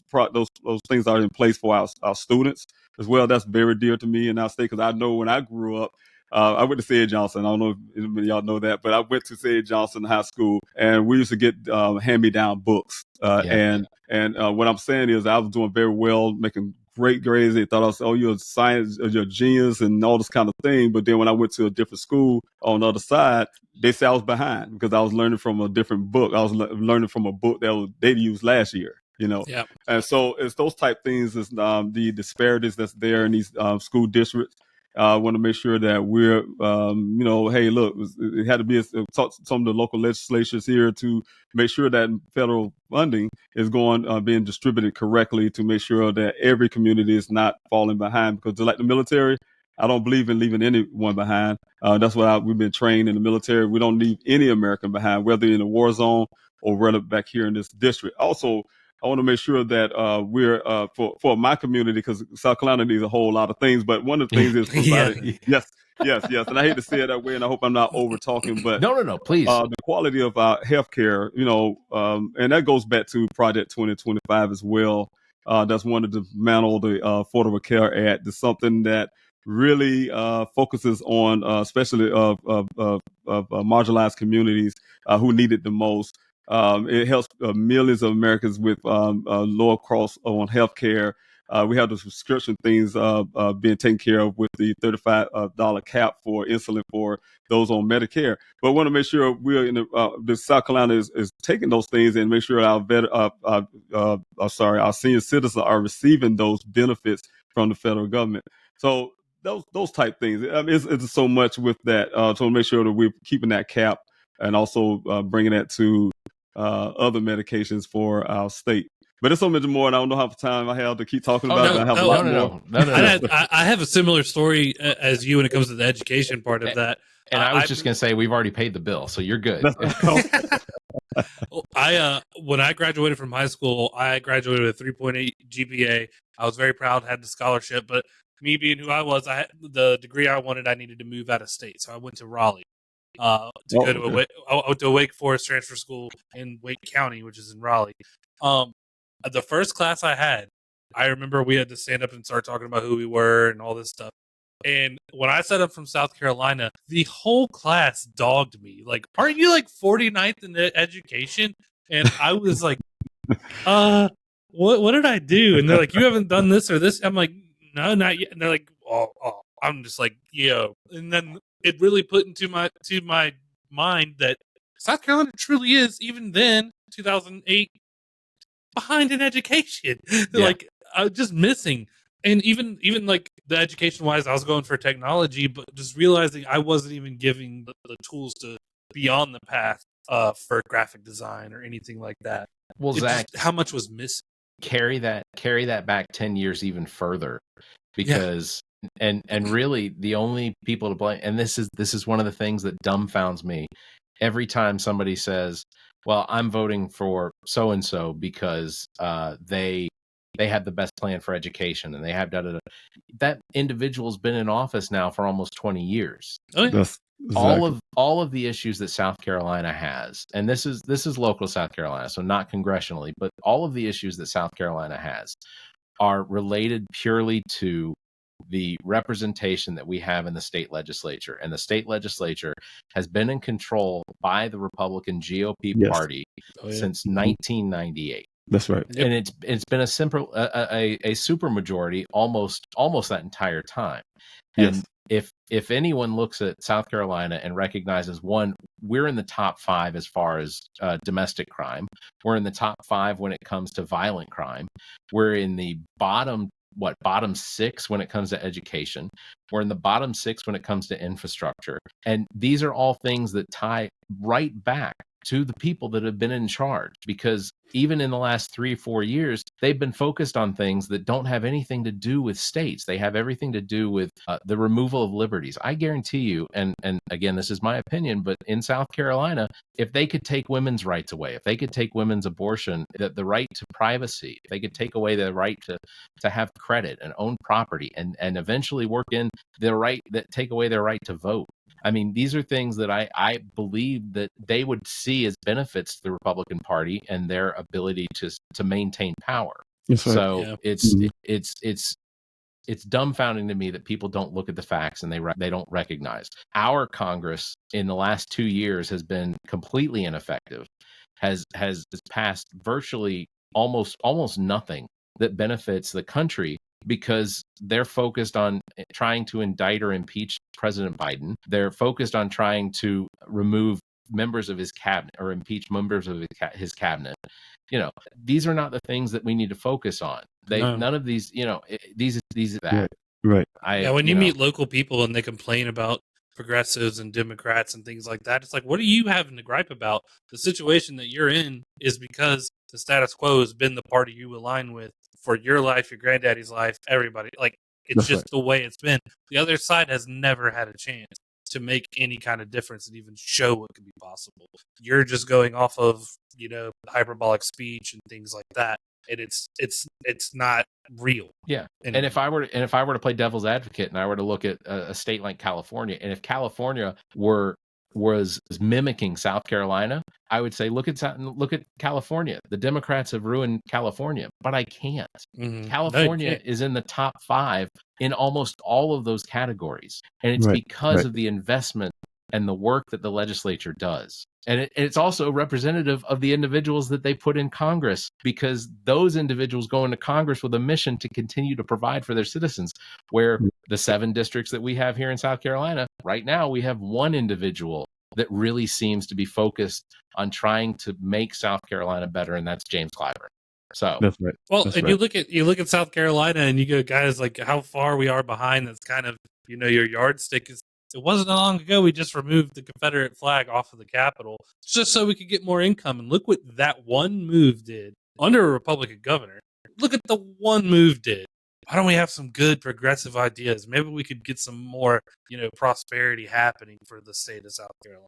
things are in place for our students as well. That's very dear to me in our state, because I know when I grew up, I went to St. Johnson. I don't know if anybody of y'all know that, but I went to St. Johnson High School, and we used to get hand-me-down books. And what I'm saying is I was doing very well, making great grades. They thought I was, oh, you're a science, you're a genius and all this kind of thing. But then when I went to a different school on the other side, they said I was behind because I was learning from a different book. I was learning from a book that they'd used last year. Yeah. And so it's those type things, is the disparities that's there in these school districts. I want to make sure that we're, hey, look, it had to be talk to some of the local legislatures here to make sure that federal funding is being distributed correctly, to make sure that every community is not falling behind. Because like the military, I don't believe in leaving anyone behind. That's what we've been trained in the military. We don't leave any American behind, whether in a war zone or whether back here in this district. Also, I want to make sure that we're for my community, because South Carolina needs a whole lot of things. But one of the things is providing, yes. And I hate to say it that way, and I hope I'm not over talking, but no, please. The quality of our healthcare, and that goes back to Project 2025 as well. That's one of the dismantle the Affordable Care Act. It's something that really focuses on especially of marginalized communities who need it the most. It helps millions of Americans with lower costs on healthcare. We have the prescription things being taken care of with the $35 cap for insulin for those on Medicare. But I want to make sure we're in the South Carolina is taking those things and make sure our senior citizens are receiving those benefits from the federal government. So those type things. I mean, it's so much with that. To make sure that we're keeping that cap and also bringing that to other medications for our state. But it's so much more, and I don't know how much time I have to keep talking about it. I have a lot more. I have a similar story as you when it comes to the education part of that. And I was just going to say, we've already paid the bill, so you're good. When I graduated from high school, I graduated with a 3.8 GPA. I was very proud, had the scholarship, but me being who I was, I had the degree I wanted. I needed to move out of state, so I went to Raleigh. I went to a Wake Forest transfer school in Wake County, which is in Raleigh. The first class I had, I remember we had to stand up and start talking about who we were and all this stuff. And when I set up from South Carolina, the whole class dogged me. Like, aren't you like 49th in education? And I was like, what did I do? And they're like, you haven't done this or this. I'm like, no, not yet. And they're like, oh. I'm just like, yo. And then it really put into my mind that South Carolina truly is, even then, 2008, behind in education. Yeah. Like, I was just missing. And even like the education wise, I was going for technology, but just realizing I wasn't even giving the tools to be on the path for graphic design or anything like that. Well, Zach, how much was missing? Carry that back 10 years even further, because and really the only people to blame, and this is one of the things that dumbfounds me every time somebody says, well, I'm voting for so and so because they had the best plan for education and they have that individual's been in office now for almost 20 years. Oh, yeah. Exactly. All of the issues that South Carolina has, and this is local South Carolina, so not congressionally, but all of the issues that South Carolina has are related purely to the representation that we have in the state legislature. And the state legislature has been in control by the Republican GOP party since 1998. That's right. And it's been a simple a super majority almost that entire time. And if anyone looks at South Carolina and recognizes, one, we're in the top 5 as far as domestic crime. We're in the top 5 when it comes to violent crime. We're in the bottom 6 when it comes to education. We're in the bottom 6 when it comes to infrastructure. And these are all things that tie right back to the people that have been in charge, because even in the last 3 or 4 years, they've been focused on things that don't have anything to do with states. They have everything to do with the removal of liberties. I guarantee you, and again, this is my opinion, but in South Carolina, if they could take women's rights away, if they could take women's abortion, the right to privacy, if they could take away the right to have credit and own property, and eventually work in the right that take away their right to vote. I mean, these are things that I believe that they would see as benefits to the Republican Party and their ability to maintain power. Yes, right. So it's dumbfounding to me that people don't look at the facts and they don't recognize. Our Congress in the last 2 years has been completely ineffective, has passed virtually almost nothing that benefits the country, because they're focused on trying to indict or impeach President Biden. They're focused on trying to remove members of his cabinet or impeach members of his cabinet. These are not the things that we need to focus on. None of these, these are that. Right. When you meet local people and they complain about progressives and Democrats and things like that, it's like, what are you having to gripe about? The situation that you're in is because the status quo has been the party you align with for your life, your granddaddy's life, everybody. Like, it's That's just right. the way it's been. The other side has never had a chance to make any kind of difference and even show what could be possible. You're just going off of, hyperbolic speech and things like that. And it's not real. Yeah. And if I were to play devil's advocate and I were to look at a state like California, and if California was mimicking South Carolina, I would say look at California. The Democrats have ruined California, but I can't. Mm-hmm. California is in the top 5 in almost all of those categories, and it's because of the investment and the work that the legislature does. And it's also representative of the individuals that they put in Congress, because those individuals go into Congress with a mission to continue to provide for their citizens. Where the 7 districts that we have here in South Carolina, right now, we have one individual that really seems to be focused on trying to make South Carolina better, and that's James Clyburn. So that's right. Well, that's and right. you look at South Carolina and you go, guys, like how far we are behind. That's kind of your yardstick is. It wasn't long ago we just removed the Confederate flag off of the Capitol just so we could get more income. And look what that one move did under a Republican governor. Look at the one move did. Why don't we have some good progressive ideas? Maybe we could get some more, prosperity happening for the state of South Carolina.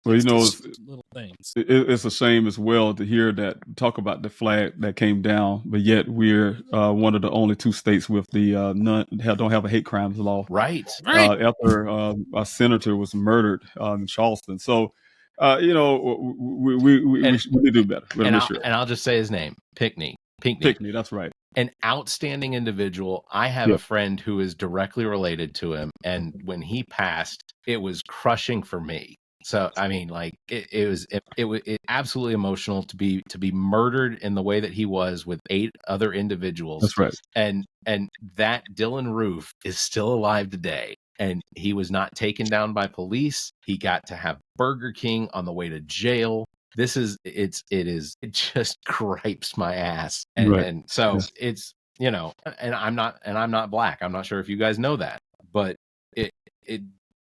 Well, little things. It's a shame as well to hear that talk about the flag that came down, but yet we're one of the only 2 states with the don't have a hate crimes law. Right. After a senator was murdered in Charleston, so we need to do better. And I'll just say his name, Pinckney. That's right. An outstanding individual. I have a friend who is directly related to him, and when he passed, it was crushing for me. So I mean, like it was absolutely emotional to be murdered in the way that he was with 8 other individuals. That's right. And that Dylan Roof is still alive today, and he was not taken down by police. He got to have Burger King on the way to jail. It just gripes my ass, and so it's and I'm not black. I'm not sure if you guys know that, but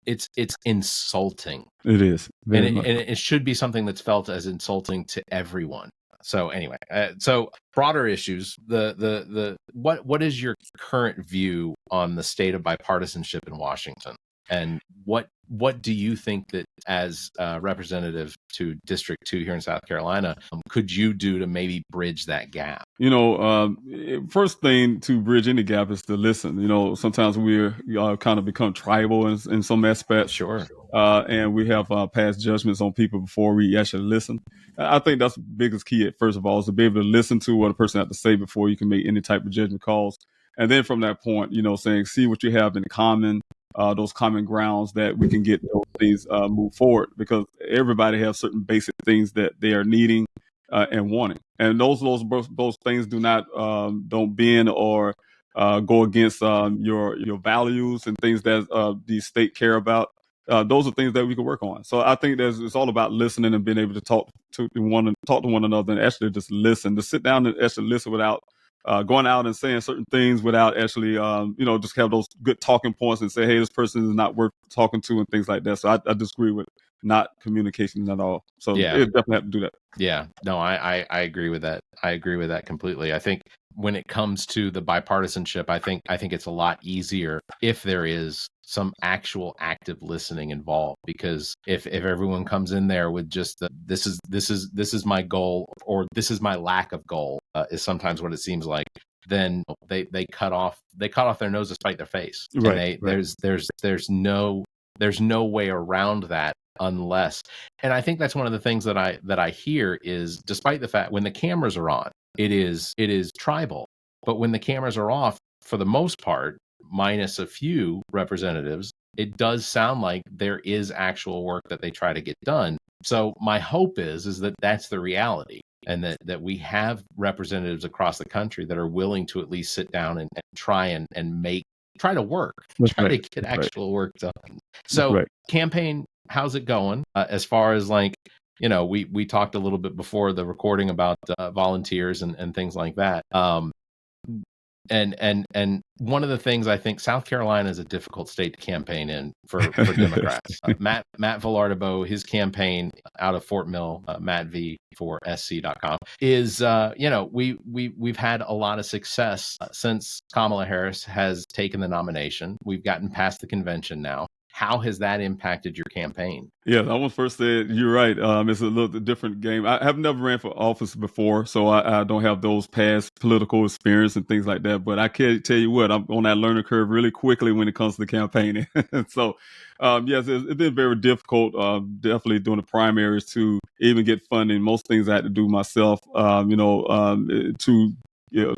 it's insulting. It is, and it should be something that's felt as insulting to everyone. So anyway, so broader issues. What is your current view on the state of bipartisanship in Washington, and what do you think that as representative to District 2 here in South Carolina, could you do to maybe bridge that gap? First thing to bridge any gap is to listen. Sometimes we're kind of become tribal in some aspects. Sure. And we have passed judgments on people before we actually listen. I think that's the biggest key, first of all, is to be able to listen to what a person has to say before you can make any type of judgment calls. And then from that point, see what you have in common, those common grounds that we can get those things move forward, because everybody has certain basic things that they are needing and wanting. And those things don't bend or go against your values and things that the state care about. Those are things that we can work on. So I think it's all about listening and being able to talk to one another and actually just listen, to sit down and actually listen without going out and saying certain things, without actually, just have those good talking points and say, hey, this person is not worth talking to and things like that. So I disagree with not communication at all. So Yeah. it definitely have to do that. Yeah, no, I agree with that. I agree with that completely. I think when it comes to the bipartisanship, I think it's a lot easier if there is some actual active listening involved. Because if everyone comes in there with just this is my goal, or this is my lack of goal, is sometimes what it seems like, then they cut off their nose to spite their face, Right, and there's no way around that, unless, and I think that's one of the things that I hear is, despite the fact when the cameras are on, it is tribal, but when the cameras are off, for the most part, minus a few representatives, it does sound like there is actual work that they try to get done. So my hope is that that's the reality, and that we have representatives across the country that are willing to at least sit down and try to work, That's try right. to get That's actual work done. So right. campaign, how's it going? As far as, like, we talked a little bit before the recording about volunteers and things like that. And one of the things, I think South Carolina is a difficult state to campaign in for Democrats. Matt Villardebeau, his campaign out of Fort Mill, Matt V for SC.com, is we've had a lot of success since Kamala Harris has taken the nomination. We've gotten past the convention now. How has that impacted your campaign? Yeah, I was first said you're right. It's a little different game. I have never ran for office before, so I don't have those past political experience and things like that. But I can tell you what, I'm on that learning curve really quickly when it comes to campaigning. So, yes, it's been very difficult. Definitely doing the primaries to even get funding. Most things I had to do myself. To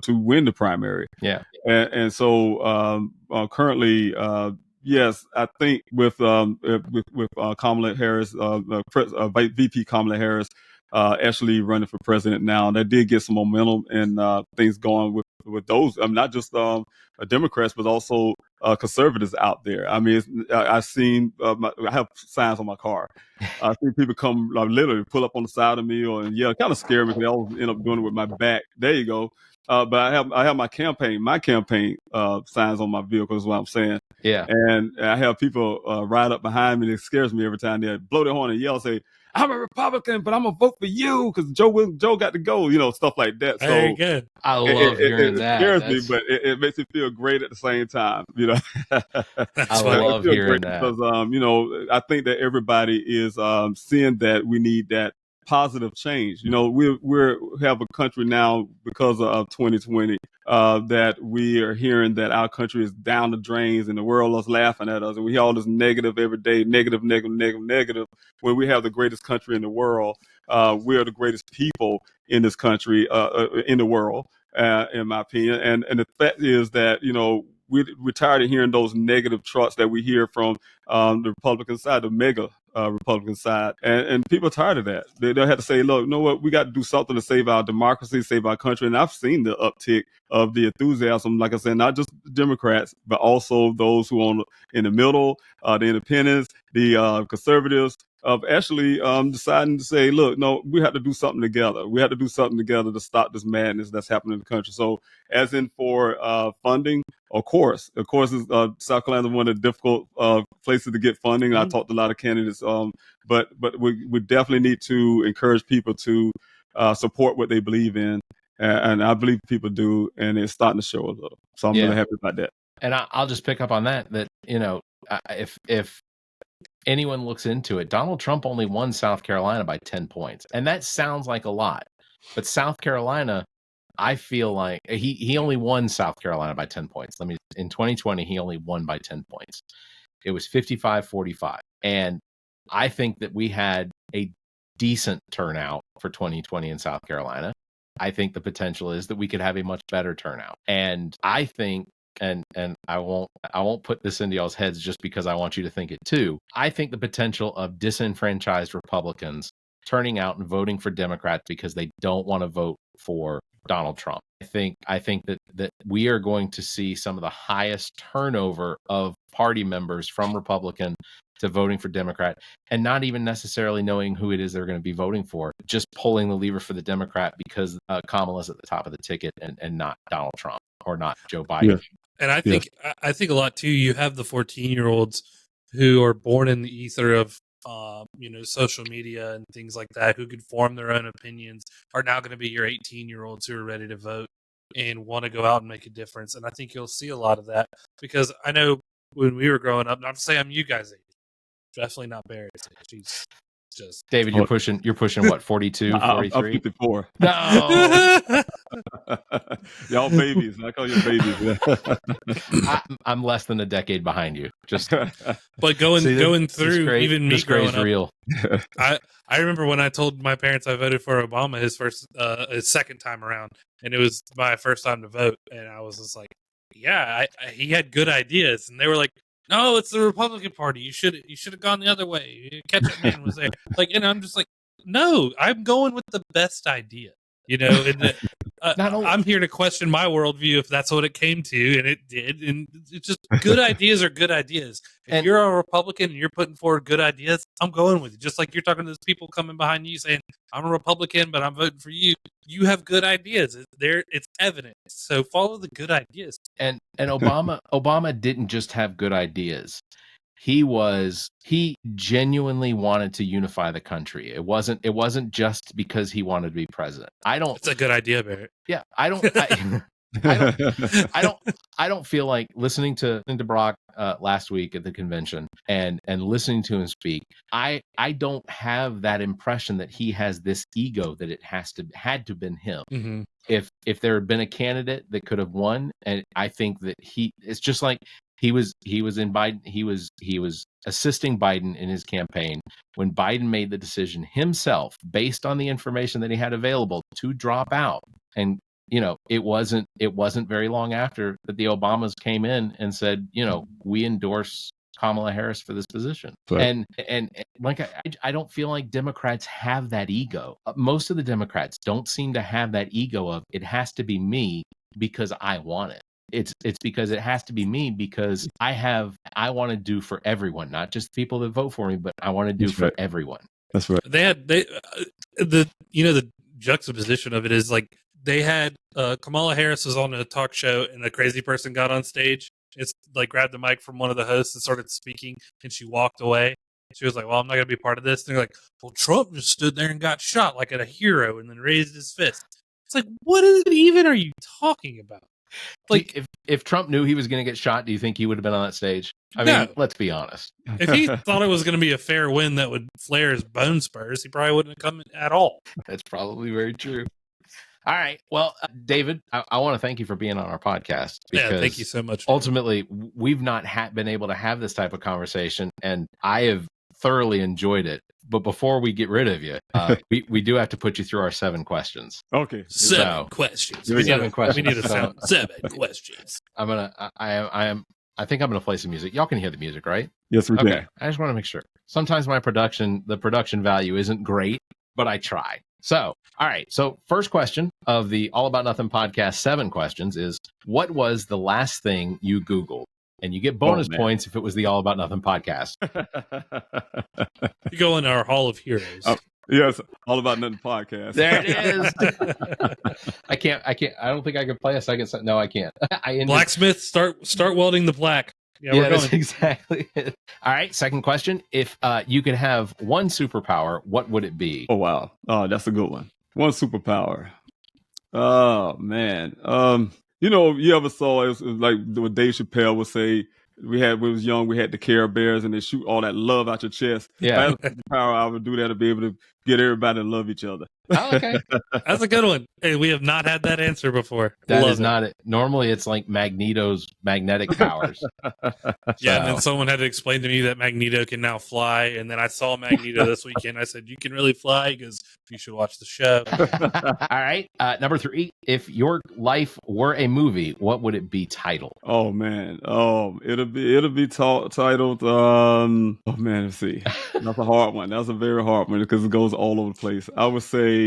win the primary. Yeah. And so currently. Yes, I think with Kamala Harris, VP Kamala Harris, actually running for president now, that did get some momentum and things going with those. Not just Democrats, but also conservatives out there. I mean, I've seen. I have signs on my car. I've seen people come literally pull up on the side of me and kind of scare me because they always end up doing it with my back. There you go. But I have my campaign signs on my vehicle is what I'm saying. Yeah. And I have people ride up behind me, and it scares me every time they blow their horn and yell, say, "I'm a Republican, but I'm gonna vote for you because Joe got to go," stuff like that. Very So good. I love hearing it that. scares me, but it makes me feel great at the same time. That's I funny. love feel hearing great that. because I think that everybody is seeing that we need that positive change. We have a country now because of 2020 that we are hearing that our country is down the drains and the world is laughing at us, and we hear all this negative every day, negative. When we have the greatest country in the world, we are the greatest people in this country, in the world, in my opinion. And the fact is that we're tired of hearing those negative trots that we hear from the Republican side, the mega Republican side, and people are tired of that. They'll have to say, look, you know what, we got to do something to save our democracy, save our country. And I've seen the uptick of the enthusiasm, like I said, not just Democrats, but also those who are in the middle, the independents, the conservatives, of actually deciding to say, look, no, we have to do something together. We have to do something together to stop this madness that's happening in the country. So as in for funding, of course, South Carolina is one of the difficult places to get funding. I talked to a lot of candidates, but we definitely need to encourage people to support what they believe in. And I believe people do, and it's starting to show a little. So I'm really happy about that. And I'll just pick up on that, if anyone looks into it, Donald Trump only won South Carolina by 10 points. And that sounds like a lot. But South Carolina, I feel like he only won South Carolina by 10 points. In 2020, he only won by 10 points. It was 55-45. And I think that we had a decent turnout for 2020 in South Carolina. I think the potential is that we could have a much better turnout. And I think, and I won't put this into y'all's heads just because I want you to think it too. I think the potential of disenfranchised Republicans turning out and voting for Democrats because they don't want to vote for Donald Trump. I think that we are going to see some of the highest turnover of party members from Republican to voting for Democrat, and not even necessarily knowing who it is they're going to be voting for, just pulling the lever for the Democrat because Kamala's at the top of the ticket and not Donald Trump or not Joe Biden. Yeah. And I think a lot too, you have the 14-year-olds who are born in the ether of social media and things like that, who could form their own opinions, are now going to be your 18-year-olds who are ready to vote and want to go out and make a difference. And I think you'll see a lot of that, because I know when we were growing up, not to say I'm you guys' age, definitely not Barry's age. She's just David, you're pushing what, 42, 43? I'm 54. No. Y'all babies. I call you babies. I'm less than a decade behind you. Just but going through even me growing up, real. I remember when I told my parents I voted for Obama his second time around, and it was my first time to vote, and I was just like, yeah, he had good ideas, and they were like, no, it's the Republican Party. You should have gone the other way. Ketchup Man was there. And I'm just like, no, I'm going with the best idea. And I'm here to question my worldview if that's what it came to, and it did. And it's just good ideas are good ideas. If you're a Republican and you're putting forward good ideas, I'm going with you. Just like you're talking to those people coming behind you saying, I'm a Republican, but I'm voting for you. You have good ideas. It's evident. So follow the good ideas. And Obama didn't just have good ideas. He genuinely wanted to unify the country. It wasn't just because he wanted to be president. It's a good idea, Barrett. Yeah, I don't feel like listening to Barack last week at the convention and listening to him speak. I don't have that impression that he has this ego that it had to have been him. Mm-hmm. If there had been a candidate that could have won, and I think that it's just like he was in Biden. He was assisting Biden in his campaign when Biden made the decision himself, based on the information that he had available, to drop out. And it wasn't very long after that the Obamas came in and said, we endorse Kamala Harris for this position. Right. And like I don't feel like Democrats have that ego. Most of the Democrats don't seem to have that ego of, it has to be me because I want it. It's because it has to be me because I want to do for everyone, not just people that vote for me, but I want to do for everyone. That's right. The juxtaposition of it is like they had Kamala Harris was on a talk show and a crazy person got on stage. It's like grabbed the mic from one of the hosts and started speaking, and she walked away. She was like, well, I'm not going to be part of this. And they're like, well, Trump just stood there and got shot like a hero and then raised his fist. It's like, what even are you talking about? Like, if Trump knew he was going to get shot, do you think he would have been on that stage? I mean, let's be honest. If he thought it was going to be a fair win that would flare his bone spurs, he probably wouldn't have come at all. That's probably very true. All right. Well, David, I want to thank you for being on our podcast. Yeah, thank you so much. Ultimately, we've not been able to have this type of conversation, and I have thoroughly enjoyed it. But before we get rid of you, we do have to put you through our 7 questions. Okay. Seven questions. We need to sound 7 questions. I think I'm gonna play some music. Y'all can hear the music, right? Yes, we can. I just want to make sure. Sometimes the production value isn't great, but I try. So, all right. So first question of the All About Nothing podcast, 7 questions, is what was the last thing you Googled? And you get bonus points if it was the All About Nothing podcast. You go in our Hall of Heroes. Yes, All About Nothing podcast. There it is. I can't. I don't think I can play a second. No, I can't. Blacksmith, start welding the plaque. Yeah, that's exactly it. All right. Second question. If you could have one superpower, what would it be? Oh, wow. Oh, that's a good one. One superpower. Oh, man. You ever saw it was like what Dave Chappelle would say, when we was young, we had the Care Bears and they shoot all that love out your chest. Yeah. That's the power I would do that to be able to get everybody to love each other. Oh, okay. That's a good one. Hey, we have not had that answer before. That is not it. Normally it's like Magneto's magnetic powers. Yeah, and then someone had to explain to me that Magneto can now fly, and then I saw Magneto this weekend. I said, you can really fly? He goes, you should watch the show. All right. Number 3, if your life were a movie, what would it be titled? Oh, man. It'll be titled, let's see. That's a hard one. That's a very hard one because it goes all over the place. I would say,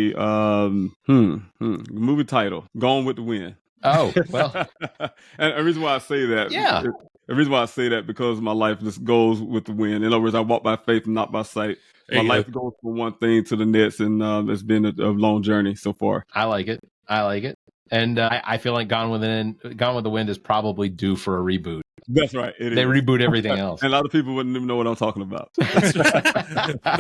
movie title, Gone with the Wind. Oh, well. And the reason why I say that, the reason why I say that because my life just goes with the wind. In other words, I walk by faith and not by sight. My life goes from one thing to the next, and it's been a long journey so far. I like it. And I feel like Gone with the Wind is probably due for a reboot. That's right. It They is. reboot everything else. And a lot of people wouldn't even know what I'm talking about. They'd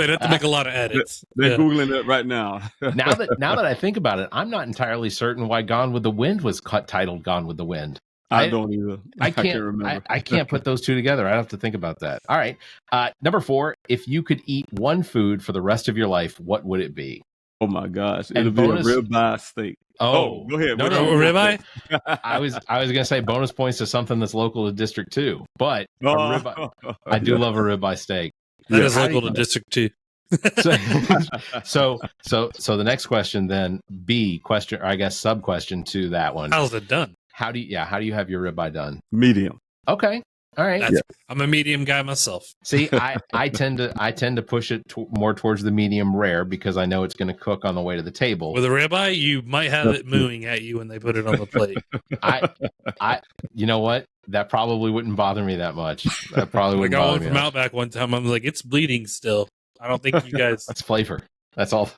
have to make a lot of edits. They're Googling it right now. Now that I think about it, I'm not entirely certain why Gone with the Wind was titled Gone with the Wind. I don't either. I can't remember. I can't put those two together. I have to think about that. All right. Number 4, if you could eat one food for the rest of your life, what would it be? Oh my gosh. And It'll bonus- be a ribeye steak. Oh, go ahead. No, ribeye? I was gonna say bonus points to something that's local to District 2, but I do love a ribeye steak. That is local to District 2. So the next question then, B question, or I guess sub question to that one. How's it done? How do you have your ribeye done? Medium. Okay. All right. I'm a medium guy myself. See, I tend to push it more towards the medium rare because I know it's going to cook on the way to the table. With a ribeye, you might have it mooing at you when they put it on the plate. You know what? That probably wouldn't bother me that much. That probably wouldn't bother me. From Outback one time, I'm like, it's bleeding still. I don't think you guys. That's flavor. That's all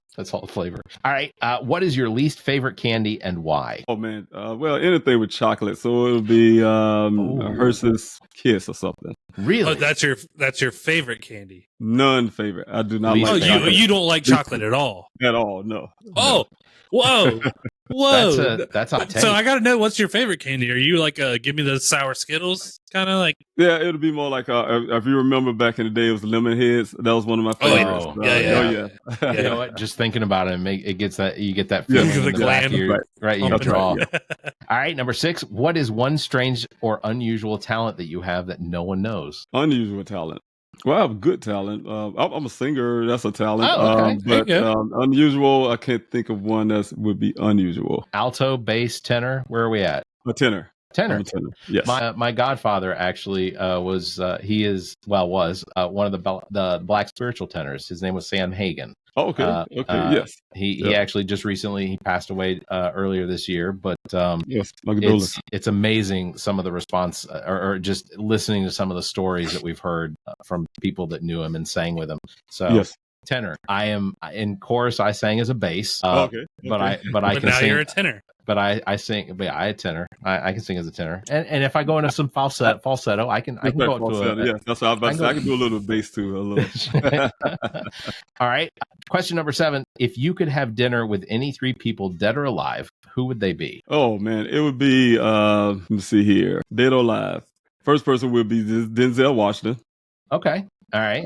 flavor. All right. What is your least favorite candy and why? Oh man. Well, anything with chocolate. So it'll be a Hershey's Kiss or something. Really? Oh, that's your favorite candy. None favorite. I do not like chocolate. You don't like chocolate at all. At all, no. Oh, whoa. That's hot take. So I got to know, what's your favorite candy? Are you like give me the sour Skittles kind of like? Yeah, it'll be more like if you remember back in the day, it was lemon heads. That was one of my favorites. Yeah. You know what? Just thinking about it, you get that feeling in the back of your jaw. Yeah. All right, number 6. What is one strange or unusual talent that you have that no one knows? Unusual talent. Well, I have good talent. I'm a singer. That's a talent. Oh, okay. But unusual, I can't think of one that would be unusual. Alto, bass, tenor. Where are we at? A tenor. Tenor. Yes. My godfather actually was one of the black spiritual tenors. His name was Sam Hagen. Oh, okay. Yes. He actually just recently passed away earlier this year, but yes, it's amazing some of the response or just listening to some of the stories that we've heard from people that knew him and sang with him. So yes. Tenor. I am in chorus. I sang as a bass. But I can now sing. You're a tenor. But I sing. But yeah, I a tenor. I can sing as a tenor. And if I go into some falsetto, I can go up to a. Yeah, that's what I was about to say. I can do a little bass too. A little. All right. Question number 7. If you could have dinner with any 3 people, dead or alive, who would they be? Oh man, it would be. Let me see here. Dead or alive. First person would be Denzel Washington. Okay. All right.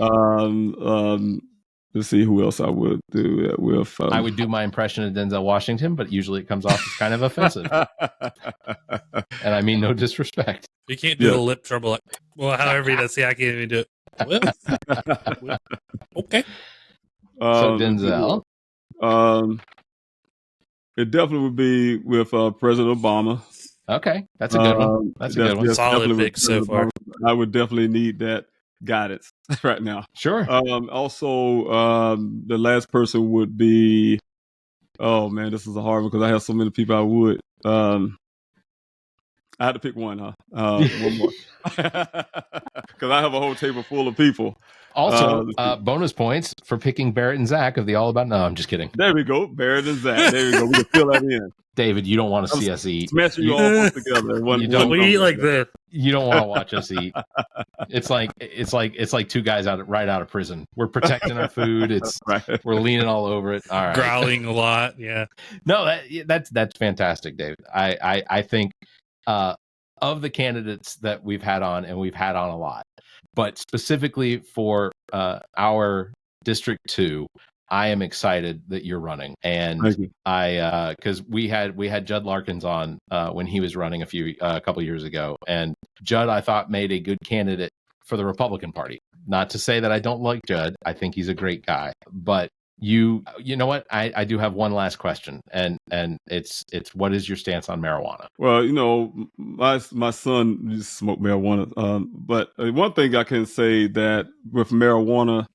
Let's see who else I would do that with. I would do my impression of Denzel Washington, but usually it comes off as kind of offensive. And I mean no disrespect. You can't do the lip trouble. However you see, I can't even do it. Well, okay. So Denzel. It definitely would be with President Obama. Okay, that's a good one. That's a good one. Solid pick so far. I would definitely need that guidance right now. Sure. Also, the last person would be. Oh man, this is a hard one because I have so many people I would. I had to pick one, huh? One more. Because I have a whole table full of people. Also, bonus points for picking Barrett and Zach of the All About. No, I'm just kidding. There we go, Barrett and Zach. There we go. We can fill that in. David, you don't want to see us eat. Smashing you all together. We eat like this. You don't want to watch us eat. It's like 2 guys right out of prison. We're protecting our food. We're leaning all over it. All right, growling a lot. Yeah. No, that's fantastic, David. I think of the candidates that we've had on, and we've had on a lot, but specifically for our District 2, I am excited that you're running, and because we had Judd Larkins on when he was running a couple years ago, and Judd I thought made a good candidate for the Republican Party. Not to say that I don't like Judd, I think he's a great guy, but you know what? I do have one last question, and it's what is your stance on marijuana? Well, my son used to smoke marijuana, but one thing I can say that with marijuana,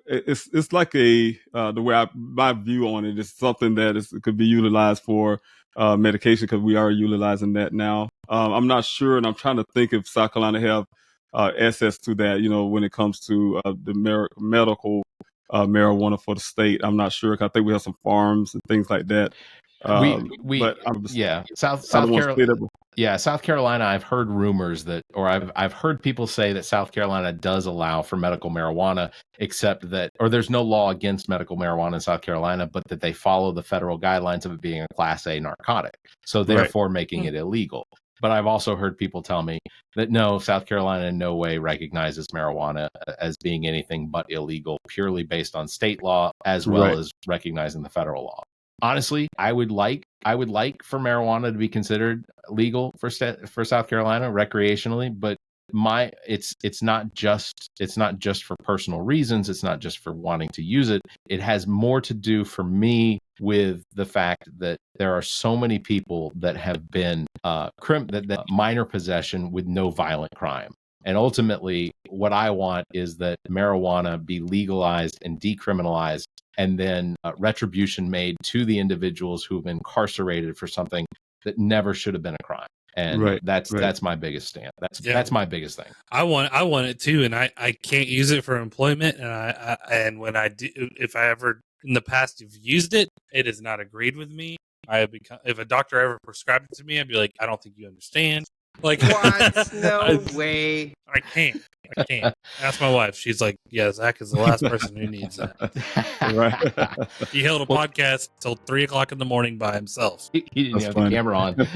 it's like the way my view on it is something that could be utilized for medication because we are utilizing that now. I'm not sure, and I'm trying to think if South Carolina have access to that. When it comes to the medical marijuana for the state, I'm not sure. I think we have some farms and things like that. But South I don't want to say Carolina. that. Yeah, South Carolina, I've heard rumors that, or I've heard people say that South Carolina does allow for medical marijuana, except that, or there's no law against medical marijuana in South Carolina, but that they follow the federal guidelines of it being a Class A narcotic, so therefore making it illegal. But I've also heard people tell me that no, South Carolina in no way recognizes marijuana as being anything but illegal, purely based on state law, as well as recognizing the federal law. Honestly, I would like for marijuana to be considered legal for South Carolina recreationally, but it's not just for personal reasons. It's not just for wanting to use it. It has more to do for me with the fact that there are so many people that have been that minor possession with no violent crime. And ultimately, what I want is that marijuana be legalized and decriminalized, and then retribution made to the individuals who have been incarcerated for something that never should have been a crime. And that's my biggest stand. That's my biggest thing. I want it too, and I can't use it for employment. And when I do, if I ever in the past have used it, it has not agreed with me. If a doctor ever prescribed it to me, I'd be like, I don't think you understand. Like what? No way. I can't. Ask my wife. She's like, yeah, Zach is the last person who needs that. He held a podcast till 3:00 in the morning by himself. He didn't have the camera on.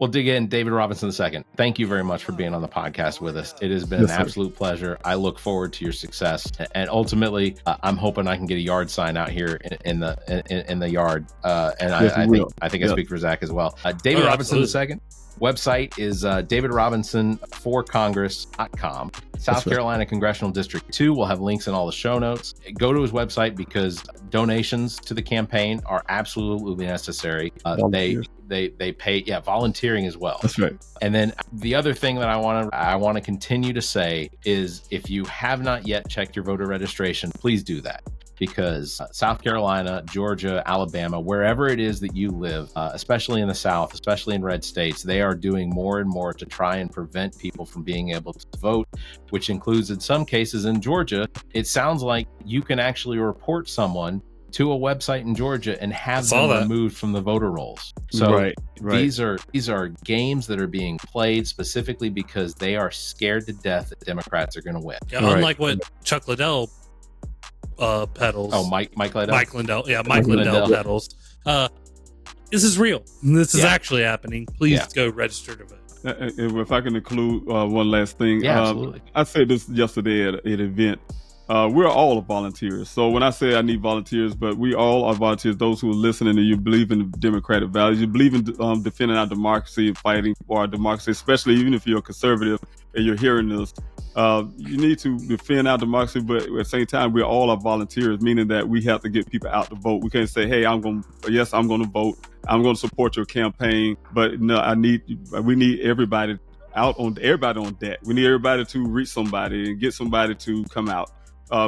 We'll dig in. David Robinson II, thank you very much for being on the podcast with us. It has been an absolute pleasure. I look forward to your success, and ultimately, I'm hoping I can get a yard sign out here in the yard. And I think I speak for Zach as well. David Robinson II. Website is davidrobinson4congress.com. South Carolina Congressional District 2 will have links in all the show notes. Go to his website because donations to the campaign are absolutely necessary. They pay, volunteering as well. That's right. And then the other thing that I want to continue to say is if you have not yet checked your voter registration, please do that. Because South Carolina, Georgia, Alabama, wherever it is that you live, especially in the South, especially in red states, they are doing more and more to try and prevent people from being able to vote, which includes in some cases in Georgia, it sounds like you can actually report someone to a website in Georgia and have them removed from the voter rolls. So these are games that are being played specifically because they are scared to death that Democrats are going to win. Yeah, unlike what Chuck Liddell pedals. Oh, Mike Liddell. Mike Lindell. Yeah, Mike Lindell pedals. This is real. This is actually happening. Please go register to vote. If I can include one last thing. Absolutely. I said this yesterday at an event. We're all volunteers. So when I say I need volunteers, but we all are volunteers, those who are listening and you believe in the democratic values, you believe in defending our democracy and fighting for our democracy, especially even if you're a conservative and you're hearing this. You need to defend our democracy, but at the same time, we all are volunteers, meaning that we have to get people out to vote. We can't say, hey, I'm going to vote. I'm going to support your campaign. But no, we need everybody on deck. We need everybody to reach somebody and get somebody to come out.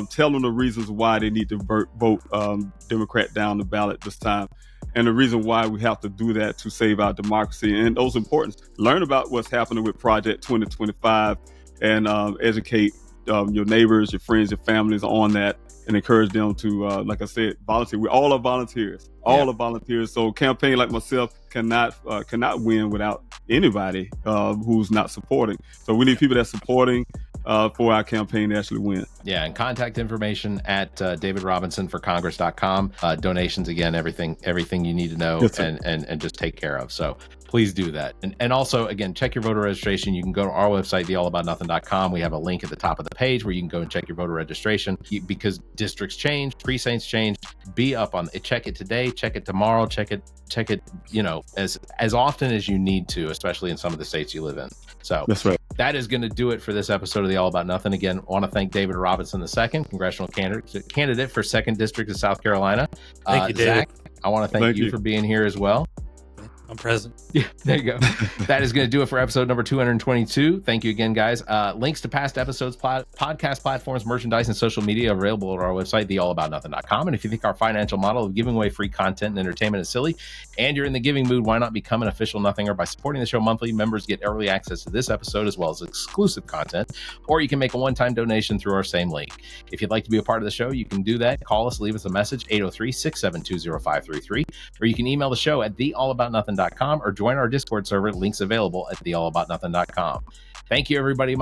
Tell them the reasons why they need to vote Democrat down the ballot this time. And the reason why we have to do that to save our democracy. And those importance. Learn about what's happening with Project 2025 and educate your neighbors, your friends, your families on that and encourage them to, like I said, volunteer. We all are volunteers. All are volunteers. So a campaign like myself cannot win without anybody who's not supporting. So we need people that's supporting for our campaign to actually win. Yeah, and contact information at davidrobinsonforcongress.com. Donations, again, everything you need to know and just take care of. So please do that. And also, again, check your voter registration. You can go to our website, theallaboutnothing.com. We have a link at the top of the page where you can go and check your voter registration because districts change, precincts change. Be up on it. Check it today, check it tomorrow, check it, as often as you need to, especially in some of the states you live in. So that's right. That is going to do it for this episode of the All About Nothing. Again, I want to thank David Robinson II, congressional candidate for 2nd District of South Carolina. Thank you, David. Zach, I want to thank you for being here as well. I'm present. Yeah, there you go. That is going to do it for episode number 222. Thank you again, guys. Links to past episodes, podcast platforms, merchandise, and social media are available at our website, theallaboutnothing.com. And if you think our financial model of giving away free content and entertainment is silly, and you're in the giving mood, why not become an official Nothinger by supporting the show monthly? Members get early access to this episode as well as exclusive content, or you can make a one-time donation through our same link. If you'd like to be a part of the show, you can do that. Call us, leave us a message, 803-672-0533, or you can email the show at theallaboutnothing.com or join our Discord server. Links available at theallaboutnothing.com. Thank you, everybody,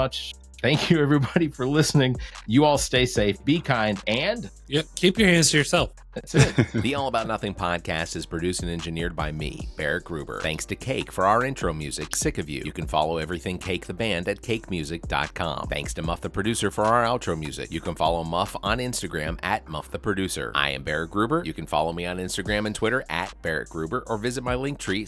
Thank you, everybody, for listening. You all stay safe, be kind, and keep your hands to yourself. That's it. The All About Nothing podcast is produced and engineered by me, Barrett Gruber. Thanks to Cake for our intro music, Sick of You. You can follow everything Cake the band at cakemusic.com. Thanks to Muff the producer for our outro music. You can follow Muff on Instagram at Muff the producer. I am Barrett Gruber. You can follow me on Instagram and Twitter at Barrett Gruber or visit my linktree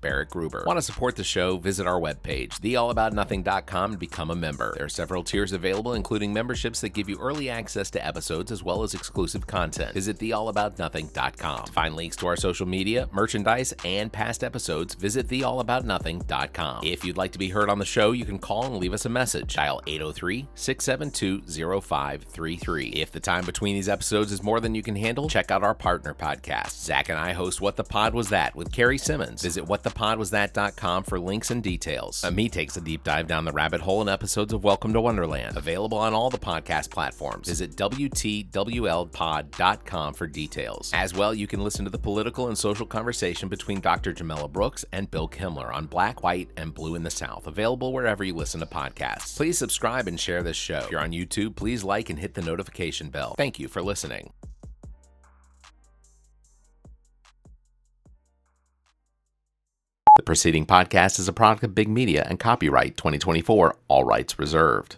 /Barrett Gruber. Want to support the show? Visit our webpage, theallaboutnothing.com, and become a member. There are several tiers available, including memberships that give you early access to episodes as well as exclusive content. Visit theallaboutnothing.com. To find links to our social media, merchandise, and past episodes, visit theallaboutnothing.com. If you'd like to be heard on the show, you can call and leave us a message. Dial 803-672-0533. If the time between these episodes is more than you can handle, check out our partner podcast. Zach and I host What the Pod Was That with Carrie Simmons. Visit whatthepodwasthat.com for links and details. Me takes a deep dive down the rabbit hole in episodes of Welcome to Wonderland. Available on all the podcast platforms. Visit WTWLpod.com for details. As well, you can listen to the political and social conversation between Dr. Jamela Brooks and Bill Kimmler on Black, White, and Blue in the South, available wherever you listen to podcasts. Please subscribe and share this show. If you're on YouTube, please like and hit the notification bell. Thank you for listening. The preceding podcast is a product of Big Media and copyright 2024, all rights reserved.